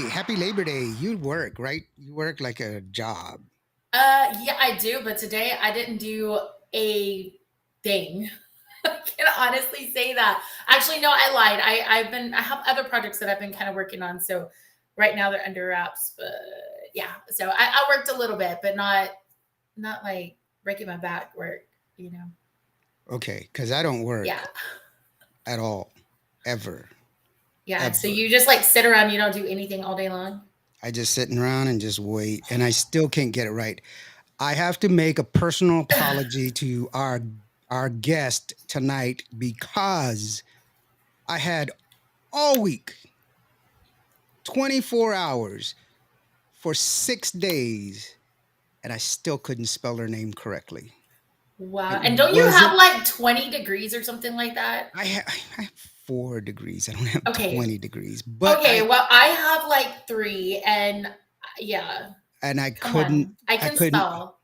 Happy Labor Day. You work, right? You work like a job. Yeah, I do, but today I didn't do a thing. I can honestly say that. Actually, no, I lied. I have other projects that I've been kind of working on. So right now they're under wraps, but yeah. So I worked a little bit, but not like breaking my back work, you know. Okay, because I don't Yeah. work at all, ever, Yeah. So ever. you just like sit around, you don't do anything all day long. I just sitting around and just wait, and I still can't get it right. I have to make a personal apology to our guest tonight because I had all week, 24 hours for 6 days, and I still couldn't spell her name correctly. Wow. It And don't you have wasn't. like 20 degrees or something like that? I have 4 degrees. I don't have Okay. 20 degrees, but Okay, well, I have like 3 and yeah, and I come couldn't. on. I I can couldn't. spell.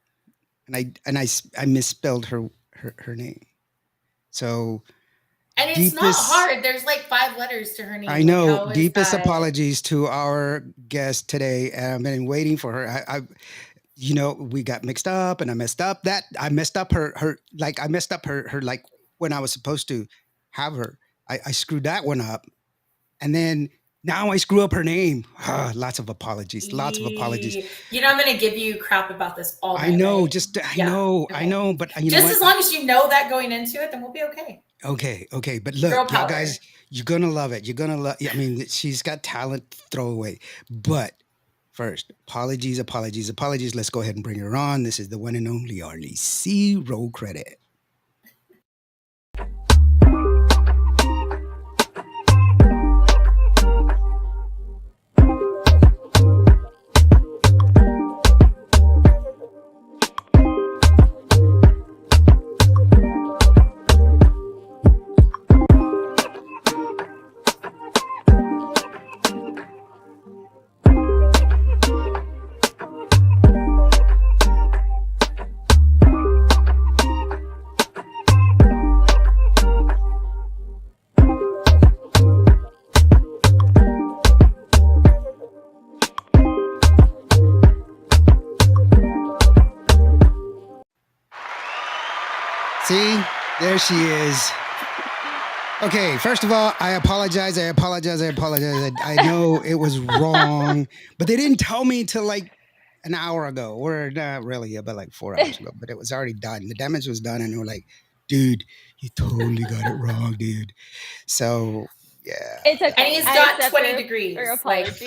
I misspelled her name. So And it's not deepest. hard. There's like 5 letters to her I name. Like know how is deepest that? apologies to our guest today. I've been waiting for her. We got mixed up, and I messed up her like when I was supposed to have her. I screwed that one up, and then now I screw up her name. Lots of apologies. Lots of apologies. You know, I'm going to give you crap about this all I night, know. right? Just Yeah. I Okay. know. But you know Just what? as long as you know that going into it, then we'll be okay. Okay. But Girl look, y'all power. guys, you're gonna love it. You're gonna love. I mean, she's got talent. Throw away. But first, apologies. Let's go ahead and bring her on. This is the one and only Arley C. Roll credit. See, there she is. Okay, first of all, I apologize. I know it was wrong, but they didn't tell me till like an hour ago, or not really, but like 4 hours ago. But it was already done. The damage was done, and they were like, "Dude, you totally got it wrong, dude." So yeah, It's And okay. he's I got accept 20 her degrees. Like apology.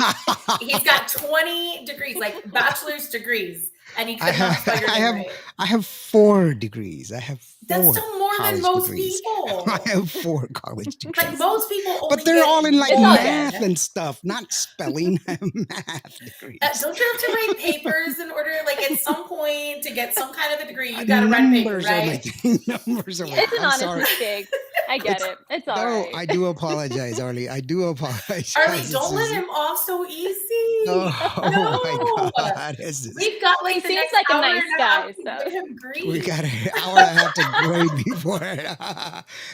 he's got 20 degrees, like bachelor's degrees, and he I could not spell have, your I name have, right. I have 4 degrees. I have That's four still more than college most degrees. I people. have 4 college Like degrees. most people But only they're get all in like It's all math good. one. and stuff, not spelling. Math degrees. Don't you have to write papers in order, like at some point, to get some kind of a degree? You got to write a paper, Numbers are my right? thing. Numbers are my. Yeah. It's an I'm honest sorry. mistake. I get It's it. It's all no. right. I do apologize, Arlie. I do apologize. Arlie, It's don't let just him off so easy. oh my No. god. This is We've got He like the seems next like a hour nice and a half guy, to so give him we grief. got an hour and a half to grade before it.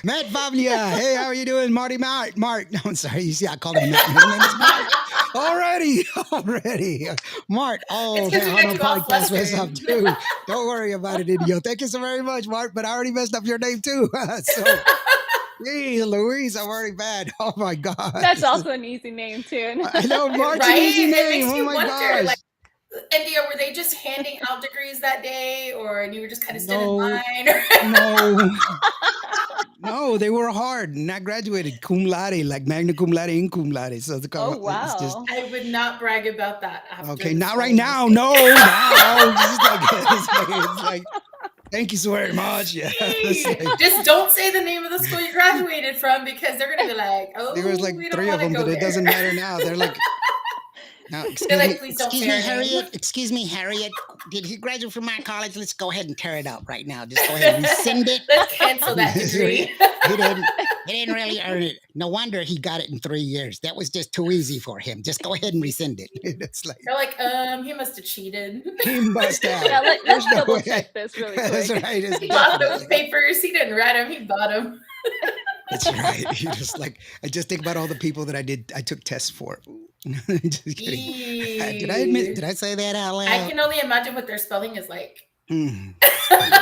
Matt Favlia. Hey, how are you doing? Marty Mark. No, I'm sorry. You see, I called him Matt. His name is Mark. Already. Mark. It's Oh, because we got Tejano you all podcast messed flustered. up too. Don't worry about it, idiot. Thank you so very much, Mark. But I already messed up your name too. So, hey, Louise, I'm already bad. Oh my God. that's also an easy name too. I know Mark's an Right? easy It name. makes Oh you my wonder, like, gosh. India, were they just handing out degrees that day, or you were just kind of standing in No, line? no, no, they were hard. And I graduated cum laude, like magna cum laude and cum laude. So Oh it's just wow. I would not brag about that after okay. the Not right spelling now. mistake. No, now. This is like, it's like thank you so very much. Yeah. It's like, Just don't say the name of the school you graduated from because they're going to be like, there was oh, like we don't 3 of want to them, go but it there. doesn't matter now. They're like, now, They're like, please don't say our name. Excuse me, Harriet. Did he graduate from my college? Let's go ahead and tear it up right now. Just go ahead and rescind it. Let's cancel that degree. He didn't really earn it. No wonder he got it in 3 years. That was just too easy for him. Just go ahead and rescind it. It's like They're like, he must have cheated. he must have. Yeah, There's let's no double way. check this really That's quick. right. It's He bought those definitely. papers. He didn't write them. He bought them. That's right. You just like I just think about all the people that I took tests for. Just kidding. Did I admit? Did Eee. I say that out I loud? can only imagine what their spelling is like. Mm, just kidding.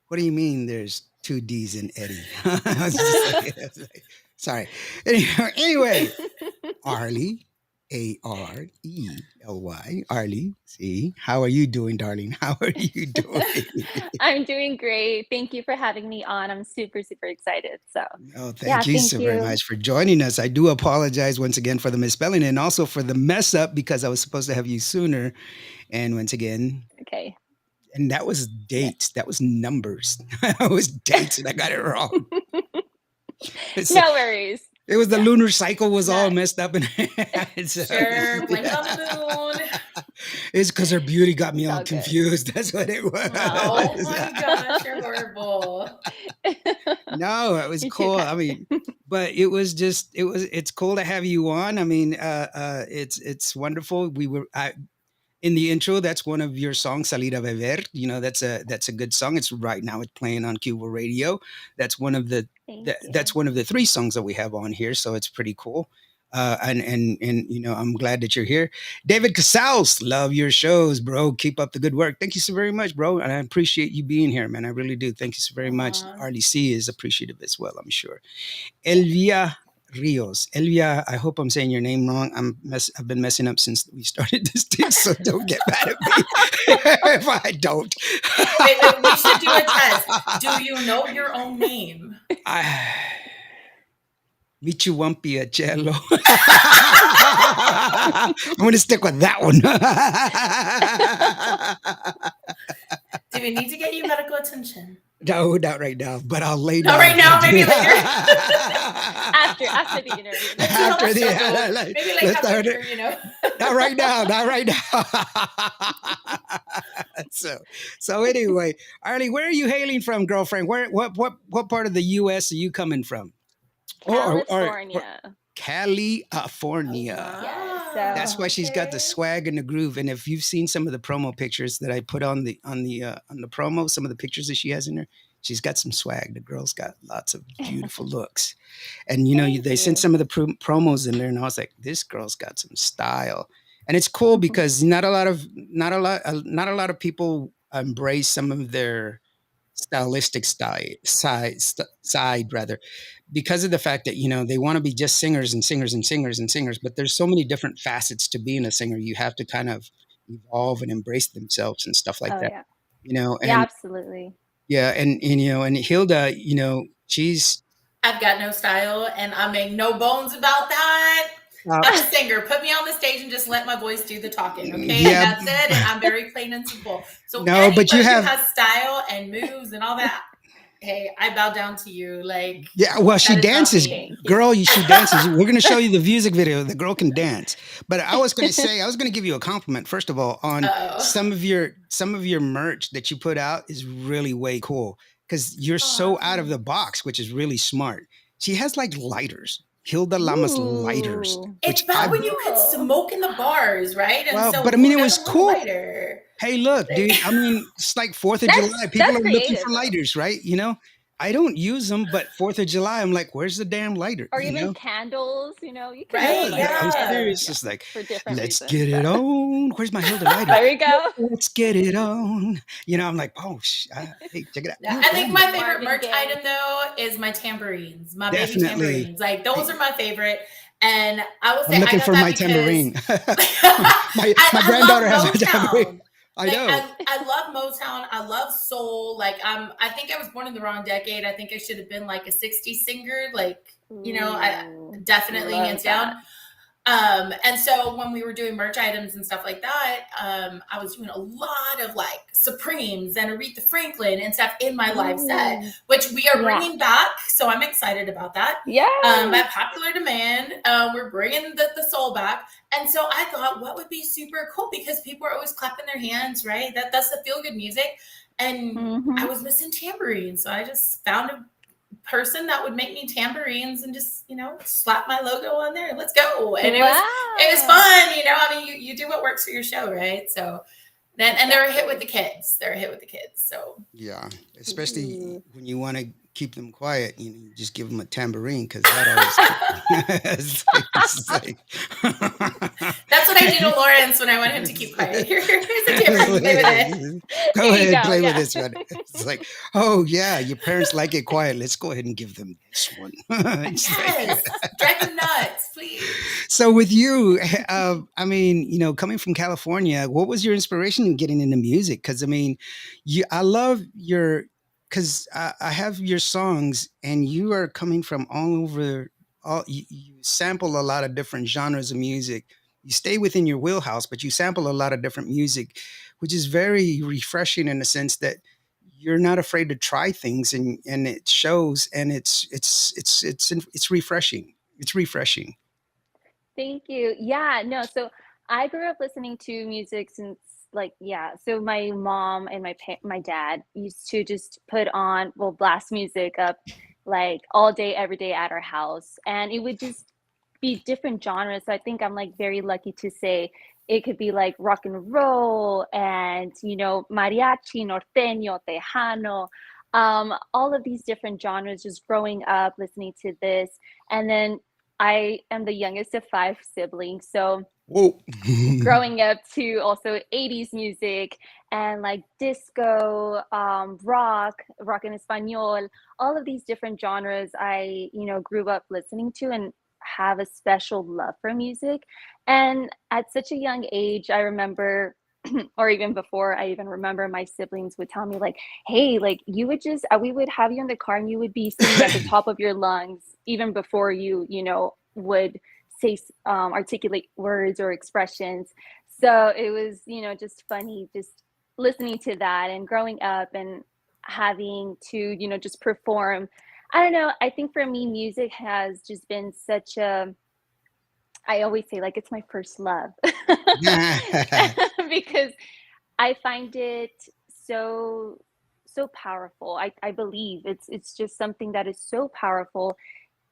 What do you mean? There's two D's in Eddie? I was just like, I was like, sorry. Anyway, Arley, Arely, Arley C. How are you doing, darling? How are you doing? I'm doing great. Thank you for having me on. I'm super, super excited. So, Oh, yeah, thank you thank so very you. much for joining us. I do apologize once again for the misspelling and also for the mess up because I was supposed to have you sooner. And once again, Okay. and that was Yeah. dates. That was numbers. It was dates, and I got it wrong. It's, No worries. it was the Yeah. lunar cycle was all Not messed up, and it's, Sure, blame it on the moon. it's because her beauty got me it's all all good. confused. That's what it Oh. Oh was. my gosh, you're horrible. No, it was You're too cool. I kind. mean, but it's cool to have you on. I mean, it's wonderful. In the intro, that's one of your songs, Salir a Beber. That's a good song. It's right now it's playing on Cuba radio. That's one of the Thank that's you. one of the three songs that we have on here, so it's pretty cool. And I'm glad that you're here. David Casals, love your shows, bro. Keep up the good work. Thank you so very much, bro. And I appreciate you being here, man. I really do. Thank you so very much. Aw. Arlie C is appreciative as well, I'm sure. Elvia Rios. Elvia, I hope I'm saying your name wrong. I've been messing up since we started this thing, so don't get mad at me if I don't. Wait, we should do a test. Do you know your own name? I, Michuwampia Cello. I'm going to stick with that one. Do we need to get you medical attention? No, not right now, but I'll lay Not down. right now, maybe later. After the interview. Let's see how After that the show goes. Maybe like let's halfway start it. through, you know. Not right now. Not right now. So anyway, Arlie, where are you hailing from, girlfriend? What part of the U.S. are you coming from? Or California. California. Yes. That's So why she's got the Okay. swag and the groove. And if you've seen some of the promo pictures that I put on the promo, some of the pictures that she has in there, she's got some swag. The girl's got lots of beautiful looks. And thank they sent you. some of the promos in there, and I was like, this girl's got some style. And it's cool because not a lot of people embrace some of their stylistic side rather, because of the fact that they want to be just singers and singers and singers and singers, but there's so many different facets to being a singer. You have to kind of evolve and embrace themselves and stuff like Oh that. yeah. Yeah, And absolutely. yeah, and Hilda, she's I've got no style, and I make no bones about that. uh, I'm a singer. Put me on the stage and just let my voice do the talking, okay? And yeah, that's it. And I'm very plain and simple. So no, but you anybody who have. has style and moves and all that, hey, I bow down to you. Like Yeah, well, she that is not dances, me. Thank you. girl. She dances. We're going to show you the music video. The girl can dance. But I was going to say, I was going to give you a compliment first of all on Uh-oh. some of your merch that you put out is really way cool because you're so out of the Thanks. box, which is really smart. She has like lighters, Hilda Lama's lighters, Ooh. It's which back when you could Cool. smoke in the bars, right? And well, so but I mean, who it was doesn't want a cool. lighter? Hey, look, Like, dude. I mean, it's like 4th of July. People That's are looking creative for though. lighters, right? I don't use them, but 4th of July, I'm like, where's the damn lighter? Or even candles, you can Yeah, use right? but I'm lighters Yeah. serious. It's like, for different let's reasons. get it So on. Where's my Hilda lighter? there we go. Let's get it on. I'm like, oh, hey, check it out. Yeah, Oh, I think damn. my favorite Marvin merch Gaye. item though is my tambourines, my baby Definitely. tambourines. Like those Hey, are my favorite. And I will I'm say I looking got for that my because tambourine. my I granddaughter has love a tambourine. Motown. I Like know. I love Motown. I love soul. Like I think I was born in the wrong decade. I think I should have been like a 60s singer. Like, I Ooh, definitely love hands down. that. And so when we were doing merch items and stuff like that, I was doing a lot of like Supremes and Aretha Franklin and stuff in my live set, Ooh, which we are yeah. bringing back. So I'm excited about that. Yes. At popular demand, we're bringing the soul back. And so I thought, what would be super cool? Because people are always clapping their hands, right? That's the feel good music. And I Mhm. was missing tambourines. So I just found a person that would make me tambourines and just slap my logo on there and let's go. And it was Wow. fun. I mean, you do what works for your show, right? So then, and they're a hit with Exactly. the kids. They're a hit with the kids. So Yeah, especially Ooh. when you want to keep them quiet, you just give them a tambourine because that always keep. It's like, That's what I do to Lawrence when I want him to keep quiet. Here's a tambourine. Play with it. Go Here you ahead, go. play with Yeah. this one. It's like, oh yeah, your parents like it quiet. Let's go ahead and give them this one. It's like, Yes. Drive them nuts, please. so with you, I mean, coming from California, what was your inspiration in getting into music? Because I mean, I love your, because I have your songs, and you are coming from all over. You sample a lot of different genres of music. You stay within your wheelhouse, but you sample a lot of different music, which is very refreshing in the sense that you're not afraid to try things, and it shows, and it's refreshing. It's refreshing. Thank you. Yeah, no, so I grew up listening to music since like yeah, so my mom and my dad used to just put on well blast music up like all day every day at our house and it would just be different genres. So I think I'm like very lucky to say it could be like rock and roll and mariachi, norteño, tejano, all of these different genres just growing up listening to this. And then I am the youngest of five siblings. So Whoa. growing up to also 80s music and like disco, rock en español, all of these different genres I grew up listening to and have a special love for music. And at such a young age, I remember or even before I even remember my siblings would tell me like, hey, like you would just we would have you in the car and you would be singing at the top of your lungs even before you would say articulate words or expressions. So it was just funny just listening to that and growing up and having to just perform. I don't know, I think for me music has just been such a I always say like it's my first love because I find it so so powerful. I believe it's just something that is so powerful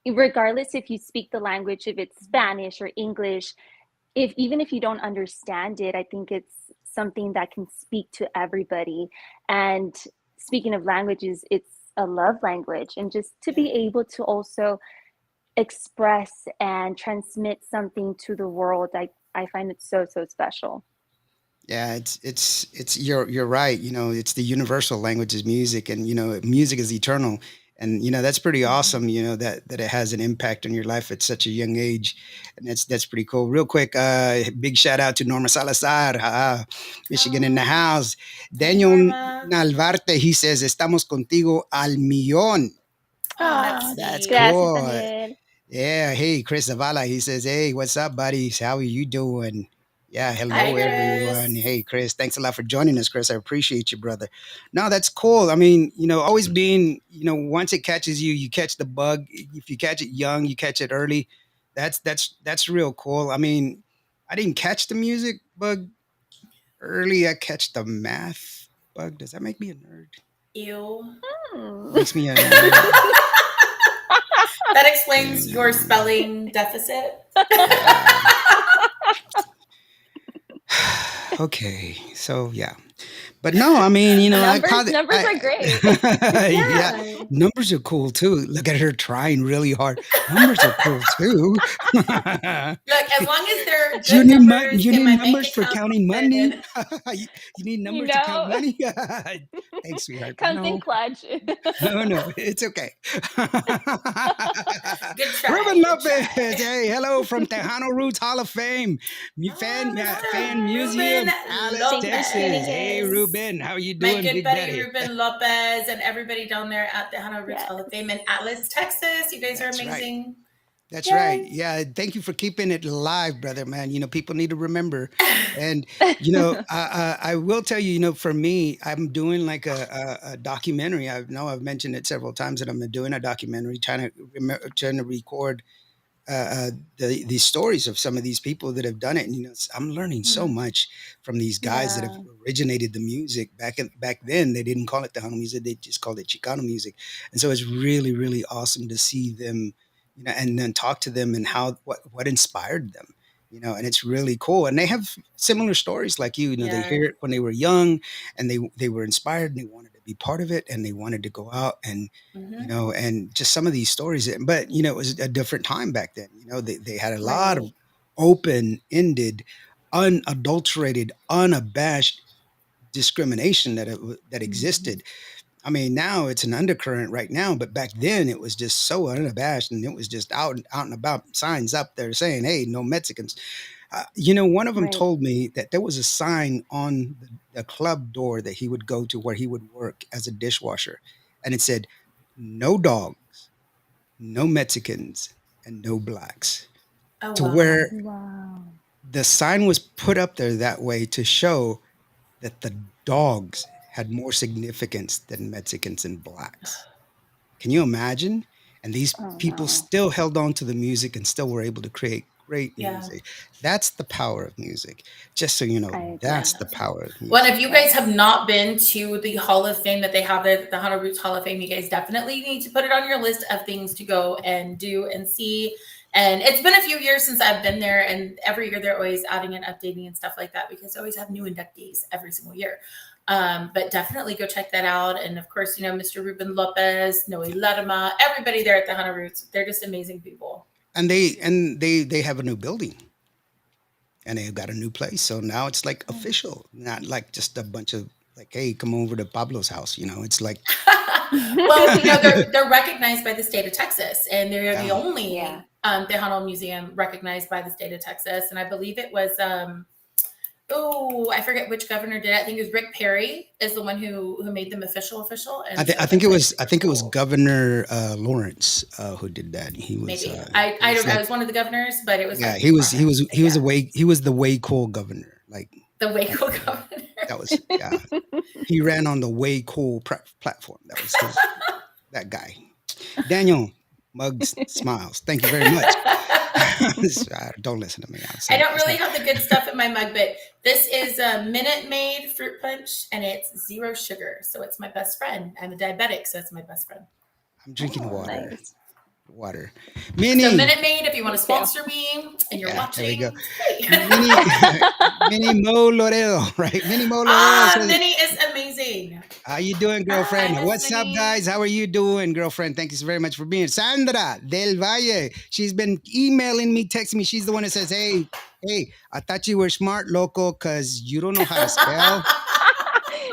regardless if you speak the language, if it's Spanish or English, if even if you don't understand it, I think it's something that can speak to everybody. And speaking of languages, it's a love language. And just to Yeah. be able to also express and transmit something to the world, I find it so, so special. Yeah, it's you're right. It's the universal language is music, and music is eternal, and that's pretty Mhm. awesome. That it has an impact on your life at such a young age, and that's pretty cool. Real quick, big shout out to Norma Salazar, Michigan in the Oh, house. hey Daniel Norma. Nalvarte, he says, "Estamos contigo al millón." Oh, that's Ah, that's sweet. Gracias, cool. Daniel. Yeah, hey, Chris Zavala. He says, "Hey, what's up, buddies? How are you doing?" Yeah, Hi, hello, everyone. Chris. Hey, Chris, thanks a lot for joining us, Chris. I appreciate you, brother. No, that's cool. I mean, always being, once it catches you, you catch the bug. If you catch it young, you catch it early. That's real cool. I mean, I didn't catch the music bug early. I catch the math bug. Does that make me a nerd? Ew. Hmm. Makes me a nerd. That explains your Mm, spelling deficit. yeah. Okay, so yeah, but no, I mean, I numbers caught it. numbers are great. Yeah, Yeah. numbers are cool too. Look at her trying really hard. Numbers are cool too. Look, as long as they're You good need numbers you in need my bank numbers for account, counting I'm money. good. You need you numbers to count know money. Thanks, sweetheart. comes in No, clutch. no, no, it's okay. Good Ruben try. Good Lopez, try. hey, hello from Tejano Roots Hall of Fame, Oh, Fan Mr. Ruben Museum, Alice, Thank you for tuning Texas. Hey, in. Lopez. Ruben, how you My doing, good Big buddy Daddy? Ruben Lopez and everybody down there at the Hannah Roots Yes. Hall of Fame in Atlas, Texas. You guys are That's right. amazing. That's right. Yay. Yeah, thank you for keeping it alive, brother, man. People need to remember. And I will tell you, for me, I'm doing like a documentary. I know I've mentioned it several times that I'm doing a documentary, trying to record the stories of some of these people that have done it. And I'm learning so Mhm. much from these guys that have Yeah. originated the music. Back then, they didn't call it Tejano music; they just called it Chicano music. And so it's really really awesome to see them, and then talk to them and how what inspired them. And it's really cool. And they have similar stories like you. They Yes. hear it when they were young, and they were inspired and they wanted to be part of it, and they wanted to go out and Hmm. and just some of these stories. But it was a different time back then. They had a lot of Right. open ended, unadulterated, unabashed discrimination that Mhm. existed. I mean, now it's an undercurrent right now, but back then it was just so unabashed, and it was just out and about, signs up there saying, "Hey, no Mexicans." One of them Right. told me that there was a sign on the club door that he would go to where he would work as a dishwasher, and it said, "No dogs, no Mexicans, and no blacks." Oh To wow. where Wow. the sign was put up there that way to show that the dogs had more significance than Mexicans and blacks. Can you imagine? And these Oh people no. still held on to the music and still were able to create great Yeah. music. That's the power of music. Just so you know, I Yeah. that's agree. the power of Well, and music. if you guys have Yes. not been to the Hall of Fame that they have there, the Hunter Roots Hall of Fame, you guys definitely need to put it on your list of things to go and do and see. And it's been a few years since I've been there, and every year they're always adding and updating and stuff like that because they always have new inductees every single year. But definitely go check that out. And of course, Mr. Ruben Lopez, Noe Ladama, everybody there at the Hunter Roots, they're just amazing people. And they have a new building, and they've got a new place. So now it's like Nice. official, not like just a bunch of like, hey, come over to Pablo's house. It's like, Well, they're recognized by the state of Texas, and they're the yeah. Yeah. only Tejano museum recognized by the state of Texas. And I believe it was oh, I forget which governor did it. I think it was Rick Perry is the one who made them official, I, and th- so I think it that's like was I super think it was cool. Governor Lawrence who did that. He was Maybe I it I was don't I like, was one of the governors, but it was yeah, like he was before he him. was But he was yeah, a way he was the way cool governor. the Like Waco yeah, governor. that was yeah. He ran on the way cool platform. That was his that guy. Daniel Muggs Smiles. Thank you very much. Don't listen to me. I don't really have the good stuff in my mug, but this is a Minute Maid fruit punch, and it's zero sugar, so it's my best friend. I'm a diabetic, so it's my best friend. I'm drinking Oh, water. nice. Water. So Minnie. Minute Maid, if you want Me to too. sponsor me and you're Yeah, there we go. watching, hey. Minnie Minnie Mo Laredo, right? Minnie Mo Laredo Ah, says, Minnie is amazing. how you doing, Hi, girlfriend? Miss What's up, Minnie. guys? How are you doing, girlfriend? Thank you so very much for being. Sandra Del Valle. She's been emailing me, texting me. She's the one that says, hey, I thought you were smart, loco, because you don't know how to spell.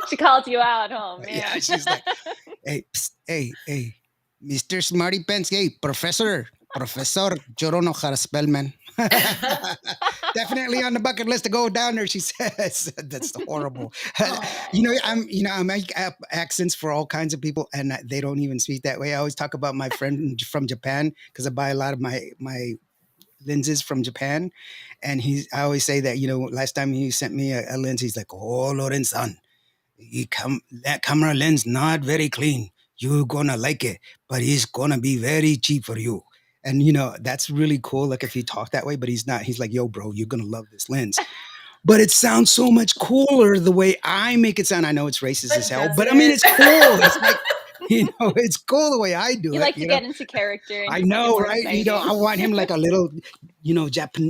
She called you out. Oh Yeah, man. she's like, hey, psst, hey, Mr. Smarty Pants, hey, Professor, you don't know how to spell, man. Definitely on the bucket list to go down there, she says. That's horrible. Oh. I make accents for all kinds of people, and they don't even speak that way. I always talk about my friend from Japan because I buy a lot of my lenses from Japan, and I always say that last time he sent me a lens, he's like, "Oh, Lorenz-san, that camera lens not very clean. You're gonna like it, but it's gonna be very cheap for you." And that's really cool. Like if he talked that way, but he's not. He's like, "Yo, bro, you're gonna love this lens." But it sounds so much cooler the way I make it sound. I know it's racist as But hell, does but I mean it? it's cool. It's like it's cool the way I do You it. like to get into character and I just make it know, more right? I exciting. want him like a little,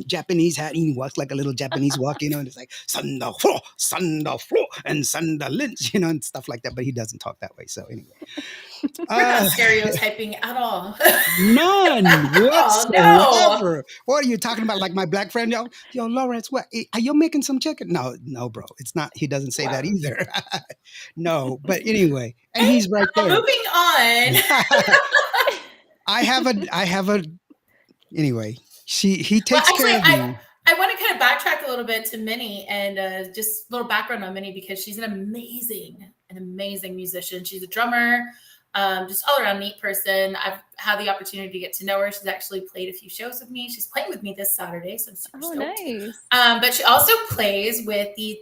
Japanese hat. He walks like a little Japanese walk, and it's like Sanda flo, and Sanda lynch, and stuff like that. But he doesn't talk that way. So anyway, We're not uh, stereotyping at all. none Oh no. whatsoever. What are you talking about? Like my black friend, yo, Lawrence, what? Are you making some chicken? No, no, bro, it's not. He doesn't say that Well, either. No, but anyway, and hey, he's right there. moving on. I have a anyway, he Well, takes actually, care of me. I want to kind of backtrack a little bit to Minnie and just a little background on Minnie because she's an amazing musician. She's a drummer, just all around neat person. I've had the opportunity to get to know her. She's actually played a few shows with me. She's playing with me this Saturday, so I'm super Oh, stoked. nice. But she also plays with the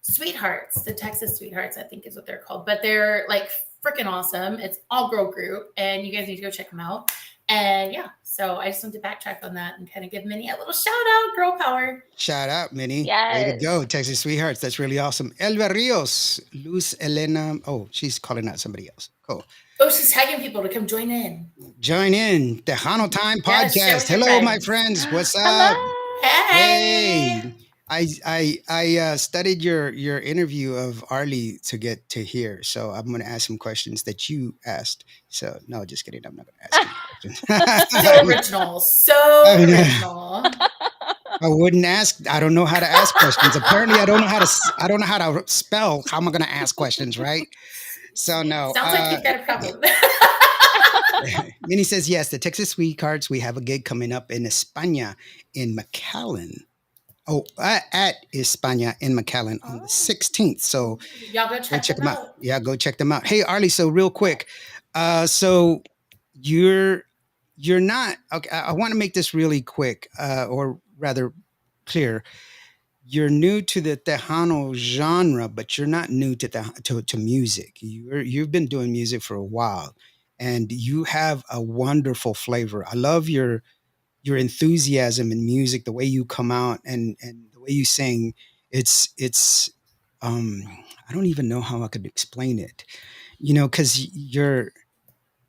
Sweethearts, the Texas Sweethearts, I think is what they're called. But they're like freaking awesome. It's all girl group, and you guys need to go check them out. And yeah, so I just wanted to backtrack on that and kind of give Minnie a little shout out, girl power. Shout out, Minnie. Way to Yes. go, Texas Sweethearts. That's really awesome. Elva Rios, Luz Elena. Oh, she's calling out somebody else. Cool. Oh, she's tagging people to come join in. Join in Tejano Time Yeah, share podcast. with your Hello, my friends. friends. What's Hello. up? Hey. Hey. I studied your interview of Arlie to get to here, so I'm going to ask some questions that you asked. So no, just kidding. I'm not going to ask any questions. So original. So original. I wouldn't ask. I don't know how to ask questions. Apparently, I don't know how to. I don't know how to spell. How am I going to ask questions, right? So no. Sounds like you've got a problem. Minnie says yes. The Texas Sweethearts. We have a gig coming up in España in McAllen. Oh, at España in McAllen on the 16th. So Y'all go go check check them them out. out. Yeah, go check them out. Hey, Arlie. So real quick. So you're not okay. I want to make this really quick, or rather clear. You're new to the Tejano genre, but you're not new to to music. You've been doing music for a while, and you have a wonderful flavor. I love your enthusiasm in music, the way you come out, and the way you sing. It's um, I don't even know how I could explain it. You know, because your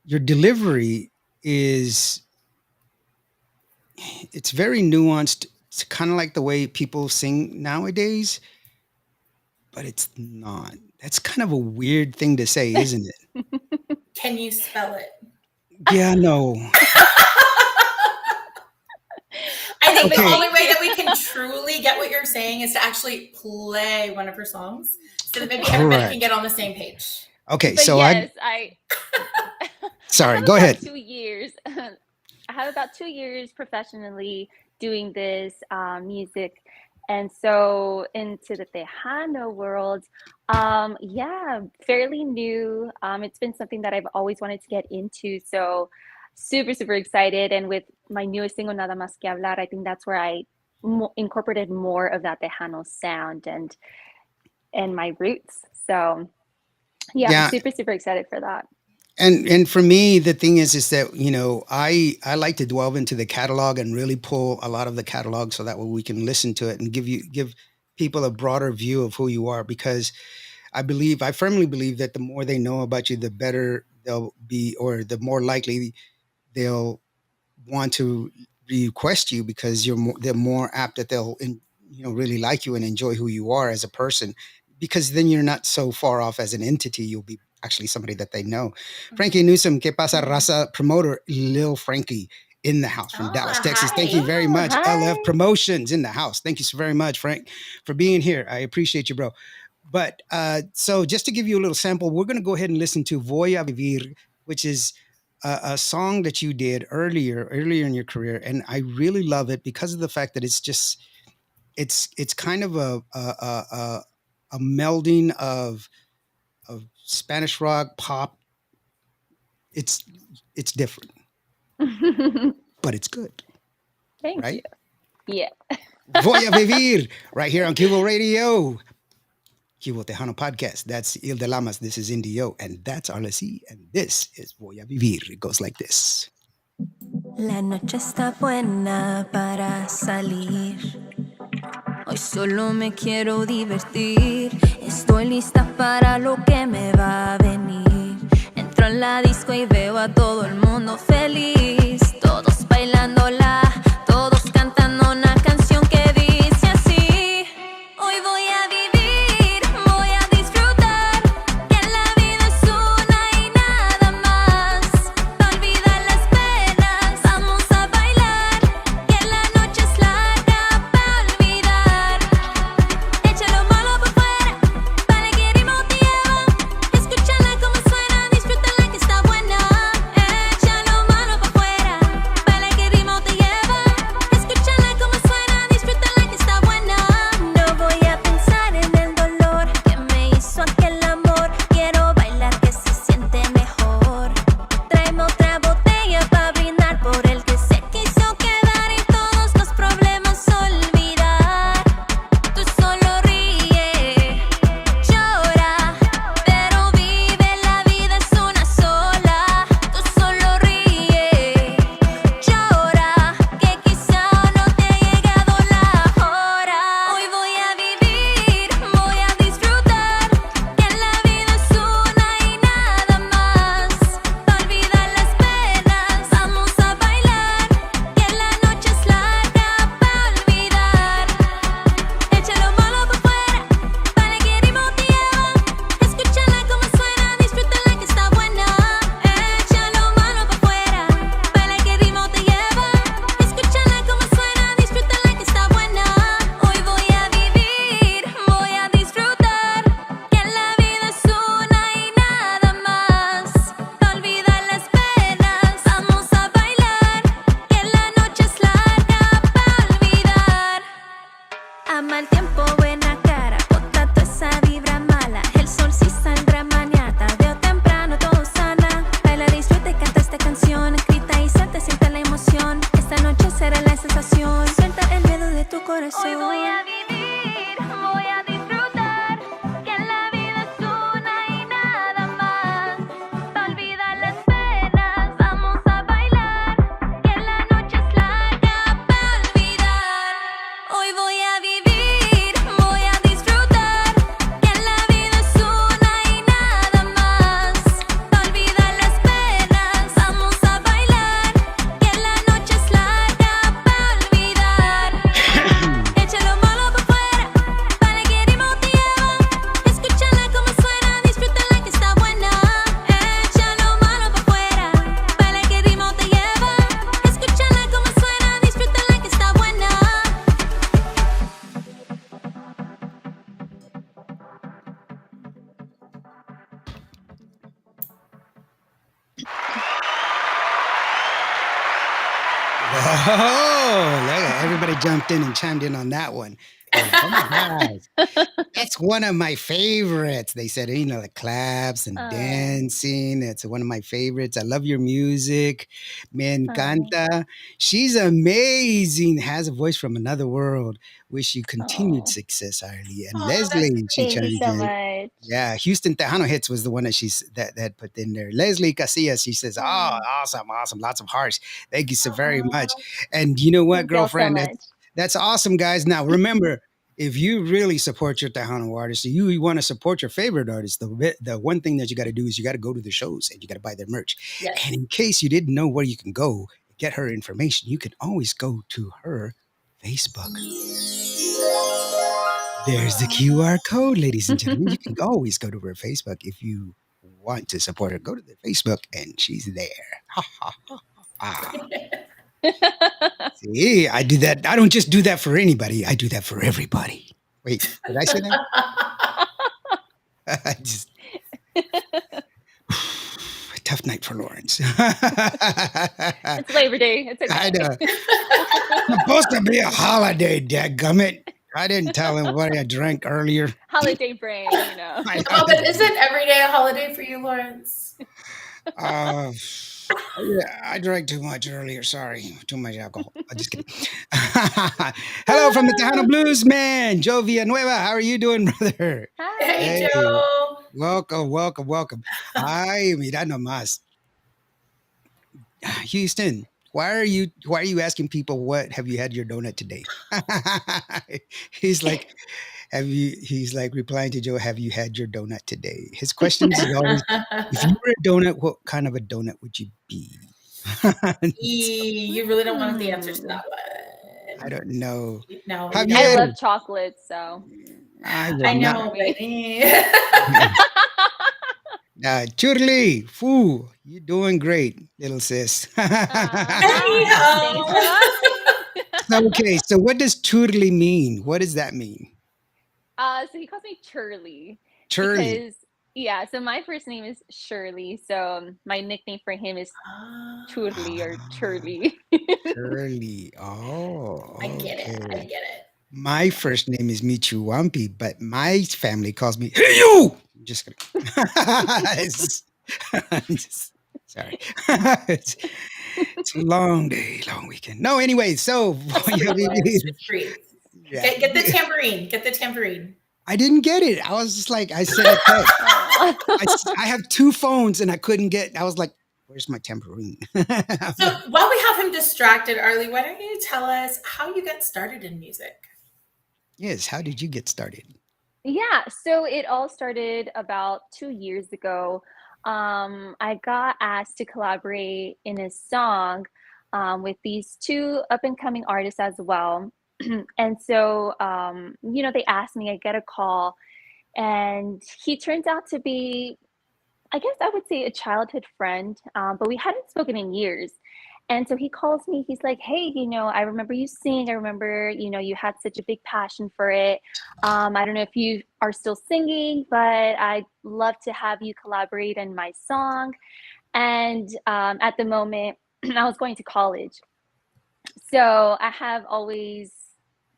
delivery is it's very nuanced. It's kind of like the way people sing nowadays, but it's not. That's kind of a weird thing to say, isn't it? Can you spell it? Yeah, no. I think the Okay. only way that we can truly get what you're saying is to actually play one of her songs so that maybe everybody Correct. can get on the same page. Okay, But so yes, I I sorry, have go about ahead. 2 years. I have about 2 years professionally doing this music, and so into the Tejano world. Yeah, fairly new. It's been something that I've always wanted to get into. So super excited. And with my newest single, Nada Más Que Hablar, I think that's where I incorporated more of that Tejano sound and my roots. So yeah, I'm Yeah, super excited for that. and for me the thing is that I like to delve into the catalog and really pull a lot of the catalog so that way we can listen to it and give people a broader view of who you are, because I firmly believe that the more they know about you, the better they'll be, or the more likely they'll want to request you, because they're more apt that really like you and enjoy who you are as a person, because then you're not so far off as an entity. You'll be actually somebody that they know. Frankie Newsom, que pasa raza promoter, Lil Frankie in the house from Oh, Dallas, Texas. Thank you hi. very Oh, much. LF hi. Promotions in the house. Thank you so very much, Frank, for being here. I appreciate you, bro. But so just to give you a little sample, we're going to go ahead and listen to Voy a Vivir, which is a song that you did earlier in your career, and I really love it because of the fact that it's kind of a melding of Spanish rock pop. It's it's different, but it's good, Thank you. right? Yeah. Voy a Vivir right here on Cubo Radio. Cubo Tejano Podcast. That's Il de Lamas. This is Indio. And that's Arley C. And this is Voy a Vivir. It goes like this. La noche está buena para salir. Hoy solo me quiero divertir. Estoy lista para lo que me va a venir. Entro en la disco y veo a todo el mundo feliz. Todos bailándola, todos cantando una canción que dice así. Hoy voy a vivir, voy a disfrutar, que la vida es una y nada más. Pa' olvidar las penas, vamos a bailar, que la noche es larga pa' olvidar. Echa lo malo por fuera, para que el ritmo te lleva. Escúchala como suena, disfrútala que está buena. Echa lo malo por fuera, para que el ritmo te lleva. el tiempo buena cara, bota toda esa vibra mala. El sol sí saldrá mañana, veo temprano todo sana. Baila, disfruta y canta esta canción, escrita y se te siente la emoción. Esta noche será la sensación, suelta el miedo de tu corazón. Hoy voy a vivir, voy a disfrutar, que la vida es una y nada más. Pa' olvidar las penas, vamos a bailar, que la noche es larga pa' olvidar. Hoy voy a vivir, voy a disfrutar, que la vida es una y nada más. Pa' olvidar las penas, vamos a bailar, que la noche es larga pa' olvidar. Echa lo malo por fuera, para que el ritmo te lleva. Escúchala como suena, disfrútala que está buena. Echa lo malo por fuera, para que el ritmo te lleva. Escúchala como suena, disfrútala que está buena. Oh, look at everybody jumped in and chimed in on that one. Like, oh my gosh. That's one of my favorites. They said, the claps and Oh, dancing. It's one of my favorites. I love your music. Me oh, encanta. She's amazing. Has a voice from another world. Wish you continued oh. success, Arlie. And Oh, that's Leslie, she Thank you chimed so in. much. Yeah, Houston Tejano Hits was the one that put in there. Leslie Casillas, she says, "Oh, Mm. awesome, lots of hearts. Thank you so very much." oh, And you know what, Thank y'all so girlfriend, much. that's awesome, guys. Now remember, if you really support your Tejano artist, you want to support your favorite artist, the one thing that you got to do is you got to go to the shows and you got to buy their merch. yes. And in case you didn't know where you can go get her information, you can always go to her Facebook. There's the QR code, ladies and gentlemen. You can always go to her Facebook if you want to support her. Go to the Facebook and she's there. Ha, ha, ha, ha. See, I do that. I don't just do that for anybody. I do that for everybody. Wait, did I say that? I just tough night for Lawrence. It's Labor Day. It's I okay. know. It's supposed to be a holiday, dadgummit. I didn't tell him what I drank earlier. Holiday brain, you know. I Oh, but isn't every day a holiday for you, Lawrence? Uh, yeah, I drank too much earlier. Sorry, too much alcohol. I'm just kidding. Hello from the Tejano Blues man, Joe Villanueva. How are you doing, brother? Hi. Hey, Hey, Joe. welcome. Ay, mira nomás. Houston, why are you asking people what have you had your donut today? He's like, he's like replying to Joe, have you had your donut today? His questions is always, if you were a donut, what kind of a donut would you be? You really don't want the answers to that I one. don't know. No, Have you you I don't. had love chocolate, so. I I will not. know, baby. Churli, foo, you doing great, little sis. Thanks Anyhow. for asking. Okay, so what does Churli mean? What does that mean? So he calls me Churly Churli. because, yeah, so my first name is Shirley, so my nickname for him is Churly or Churly. Churli. Oh, I get it. I okay. get it. My first name is Michuampi, but my family calls me Hey you. Just kidding. Sorry. It's a long day, long weekend. No, anyway, so Just breathe. yeah. Get the tambourine. Get the tambourine. I didn't get it. I was just like, I said, I can't. Aw. I have two phones and I couldn't get. I was like, where's my tambourine? So while we have him distracted, Arlie, why don't you tell us how you got started in music? Yes. How did you get started? Yeah, so it all started about 2 years ago. I got asked to collaborate in a song with these two up and coming artists as well. And so, they asked me, I get a call, and he turns out to be, I guess I would say, a childhood friend, but we hadn't spoken in years. And so he calls me, he's like, hey, I remember you sing. I remember, you had such a big passion for it. I don't know if you are still singing, but I'd love to have you collaborate in my song. And at the moment, I was going to college. So I have always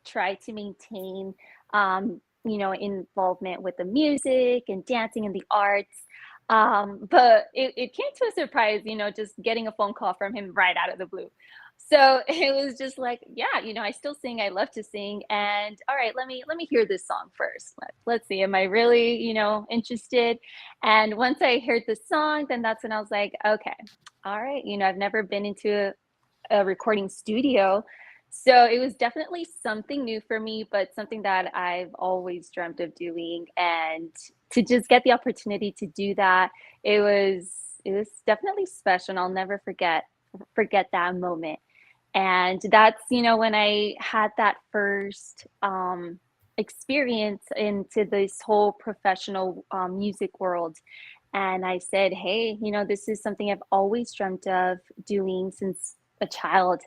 tried to maintain involvement with the music and dancing and the arts. But it came to a surprise, just getting a phone call from him right out of the blue. So it was just like, yeah, I still sing. I love to sing, and all right, let me hear this song first. Let's see, am I really, interested? And once I heard the song, then that's when I was like, okay, all right, I've never been into a recording studio. So it was definitely something new for me, but something that I've always dreamt of doing. And to just get the opportunity to do that, it was definitely special. And I'll never forget that moment. And that's, when I had that first experience into this whole professional music world. And I said, hey, this is something I've always dreamt of doing since a child.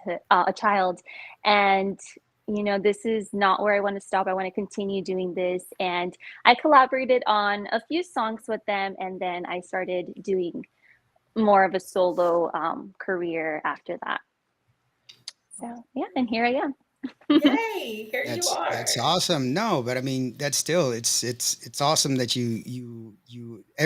And, this is not where I want to stop. I want to continue doing this. And I collaborated on a few songs with them. And then I started doing more of a solo career after that. So yeah, and here I am. Yay! Here you That's are. awesome. No, but I mean, that's still it's awesome that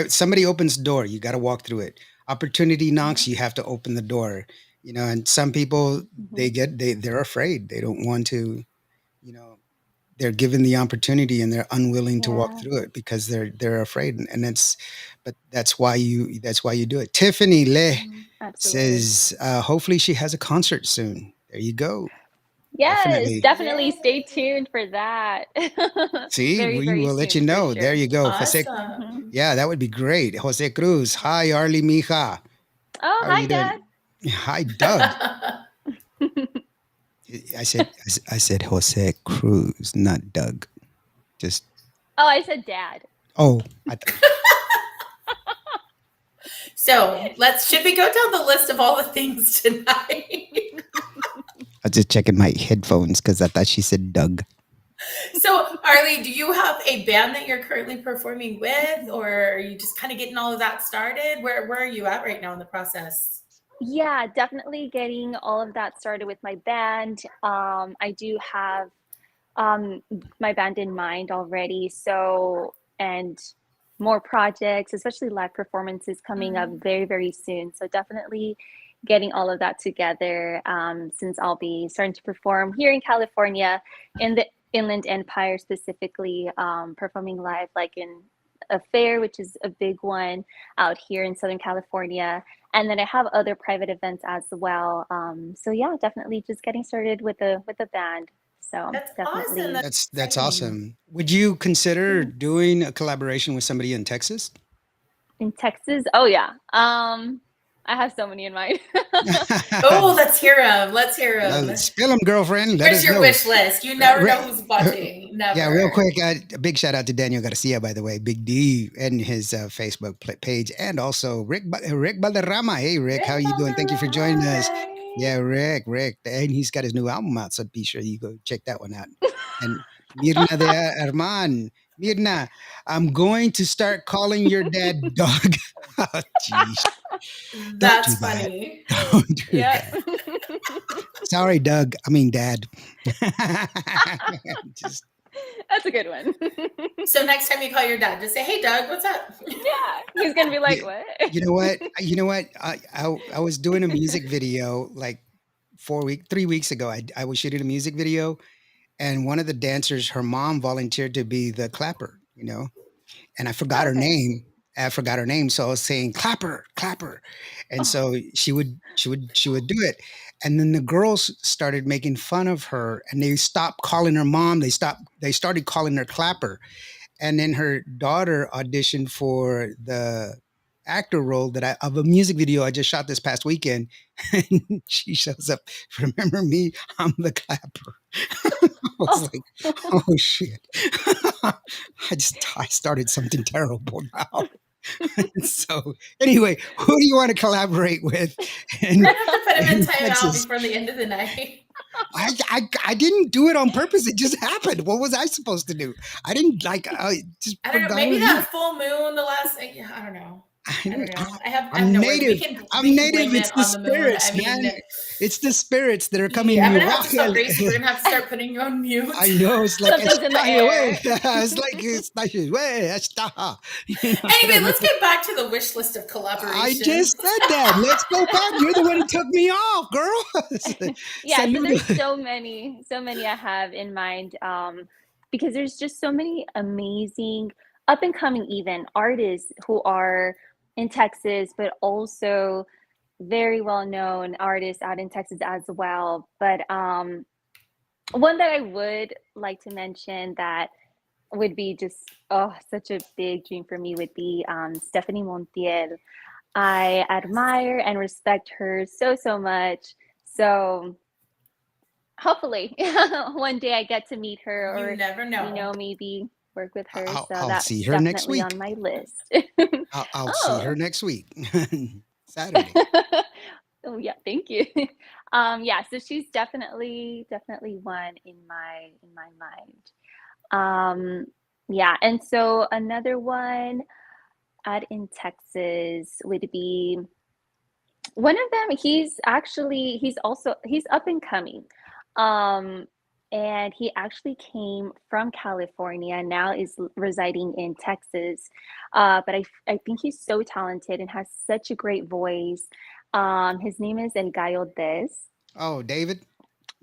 somebody opens the door, you got to walk through it. Opportunity knocks, Mhm. you have to open the door. And some people Mhm. they're afraid. They don't want to, you know, they're given the opportunity and they're unwilling to walk Yeah. through it because they're afraid. And but that's why you do it. Tiffany Le Absolutely. says hopefully she has a concert soon. There you go. Yes, Definitely. definitely stay Yay! tuned for that. See, Very, we very will let you soon for know. There sure. you go. Jose, Mhm. Awesome. yeah, that would be great. Jose Cruz. Hi, Arlie Mija. Oh, How are hi, you doing? Dad. Hi, Doug. I said Jose Cruz, not Doug. Just Oh, I said Dad. oh, So should we go down the list of all the things tonight? I was just checking my headphones because I thought she said Doug. So, Arlie, do you have a band that you're currently performing with, or are you just kind of getting all of that started? Where are you at right now in the process? Yeah, definitely getting all of that started with my band. I do have um, my band in mind already. So, and more projects, especially live performances coming up Mhm. very, very soon. So, definitely getting all of that together since I'll be starting to perform here in California in the Inland Empire, specifically performing live, like in a fair, which is a big one out here in Southern California. And then I have other private events as well. So yeah, definitely just getting started with a band. So That's awesome. definitely That's That's exciting. awesome. Would you consider yeah. doing a collaboration with somebody in Texas? In Texas. Oh yeah. I have so many in mind. Oh, let's hear him. Let's hear him. Spill them, girlfriend. Let Where's us your know. wish list? You Uh, never know re- who's watching. yeah, real Never. quick, a big shout out to Daniel Garcia, by the way, Big D, and his Facebook page, and also Rick Balderrama. Hey, Rick, how Rick you doing? Thank you for joining us. Valderrama. Yeah, Rick, and he's got his new album out, so be sure you go check that one out. And Mirna de Herman, Mirna, I'm going to start calling your dad dog. Oh, jeez, don't do That's that. funny. Don't do Yep. that. Sorry, Doug. I mean, Dad. Just That's a good one. So next time you call your dad, just say, "Hey, Doug, what's up?" Yeah. He's gonna be like, you, what? you know what? You know what? I was doing a music video like 3 weeks ago. I was shooting a music video, and one of the dancers, her mom volunteered to be the clapper. And I forgot her Okay. name. I forgot her name, so I was saying clapper, clapper, and Oh. so she would do it, and then the girls started making fun of her, and they stopped calling her mom. They started calling her clapper, and then her daughter auditioned for the actor role of a music video I just shot this past weekend, and she shows up. Remember me? I'm the clapper. I was Oh. like, oh shit. I started something terrible now. So anyway, who do you want to collaborate with in, Might have to put him in in timeout Texas? before the end of the night. I didn't do it on purpose. It just happened. What was I supposed to do? I didn't I just I don't know. forgot her Maybe name. that full moon, the last. Yeah, I don't know. I I don't don't, know. I have I'm no words. native. We I'm can native. blame It's it the on the moon. spirits, I man. mean, It's the spirits that are coming. yeah, I'm You gonna have to walk. stop racing. We're gonna have to start putting you on mute. I know. It's like Something's in the está here, way. air. It's like está here, way. Está. You know what I Anyway, mean? let's get back to the wish list of I collaborations. just said that. Let's go back. You're the one who took me off, girl. Yeah, so there's Saludo. so many I have in mind, because there's just so many amazing up and coming even artists who are in Texas, but also very well known artists out in Texas as well. But one that I would like to mention that would be just such a big dream for me would be Stephanie Montiel. I admire and respect her so much. So hopefully one day I get to meet her You or, never know. maybe work with her. So I'll see that's her next definitely week. on my list. I'll see Oh. her next week, Saturday. Oh yeah, thank you. Yeah, so she's definitely one in my mind. Yeah, and so another one out in Texas would be one of them. He's up and coming. Um, and he actually came from California, now is residing in Texas. But I think he's so talented and has such a great voice. His name is El Gallo Des. Oh, David.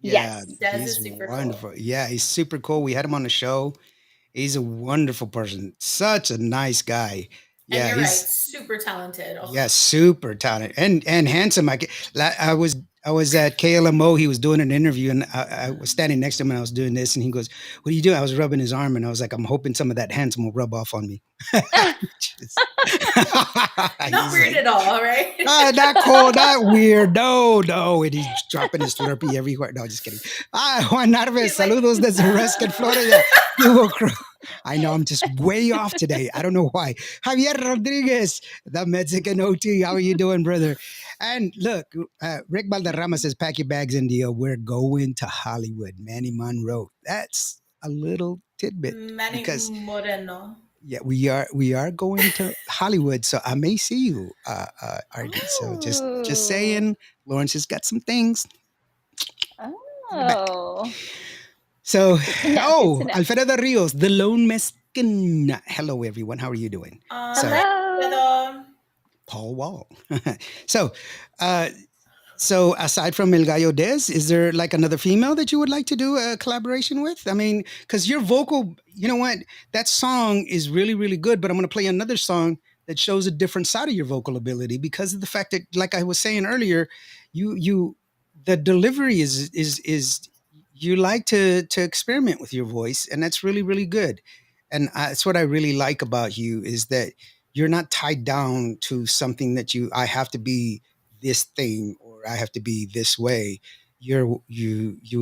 Yeah, Yes. Des he's is super cool. wonderful. Yeah, he's super cool. We had him on the show. He's a wonderful person. Such a nice guy. And Yeah, you're right, he's super talented. Oh, yeah, super talented and handsome. I was at KLMO. He was doing an interview, and I was standing next to him, and I was doing this, and he goes, "What are you doing?" I was rubbing his arm, and I was like, "I'm hoping some of that handsome will rub off on me." Just- not He's weird like, at all, right? not cool, not weird. No, no. And he's dropping his Slurpee everywhere. No, just kidding. Juan Narves, He's like, saludos desde Reston, Florida. Hugo Cruz. I know I'm just way off today. I don't know why. Javier Rodriguez, the Mexican OT. How are you doing, brother? And look, Rick Valderrama says, pack your bags, India. We're going to Hollywood. Manny Monroe. That's a little tidbit Manny because Moreno. yeah, we are going to Hollywood, so I may see you, RD. So just Oh. saying, Lawrence has got some things in the back. Oh. So, Good to know. Good to know. Alfredo Rios, the lone Mexican. Hello, everyone. How are you doing? So, Hi, Hello. Alfredo. Paul Wall. so, uh, so aside from El Gallo Des, is there like another female that you would like to do a collaboration with? I mean, because your vocal, you know what? That song is really, really good, but I'm going to play another song that shows a different side of your vocal ability because of the fact that, like I was saying earlier, the delivery is you like to experiment with your voice, and that's really, really good. And that's what I really like about you is that you're not tied down to something that I have to be this thing or I have to be this way. You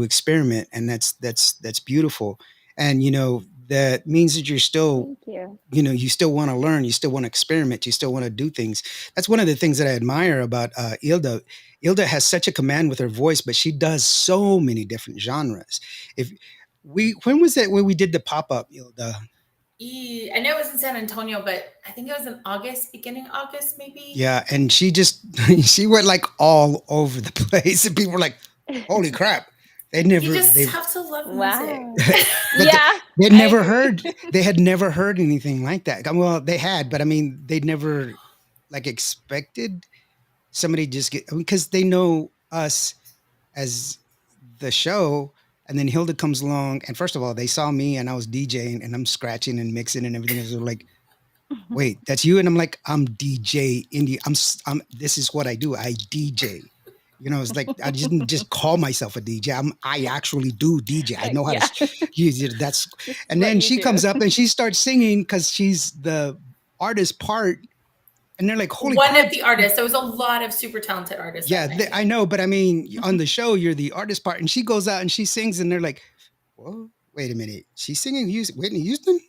experiment, and that's beautiful. And that means that you're still, Thank you. you still want to learn, you still want to experiment, you still want to do things. That's one of the things that I admire about Ilda. Ilda has such a command with her voice, but she does so many different genres. If we When was it when we did the pop-up, Ilda? I know it was in San Antonio, but I think it was in August, beginning August, maybe. Yeah, and she just she went like all over the place, and people were like, "Holy crap!" They You never just they have to love Wow. music. but Yeah, they'd I never agree. heard they had never heard anything like that. Well, they had, but I mean, they'd never like expected somebody just get because they know us as the show. And then Hilda comes along, and first of all, they saw me, and I was DJing, and I'm scratching and mixing and everything. So they're like, "Wait, that's you?" And I'm like, "I'm DJ Indie. I'm. This is what I do. I DJ." It's like I didn't just call myself a DJ. I actually do DJ. I know how to Yeah, use it. That's this is and what then you she do. comes up and she starts singing because she's the artist part, and they're like, "Holy One crap!" of the artists. There was a lot of super talented artists Yeah, that night. I know, but I mean, on the show, you're the artist part, and she goes out and she sings, and they're like, "Whoa, wait a minute, she's singing Whitney Houston?"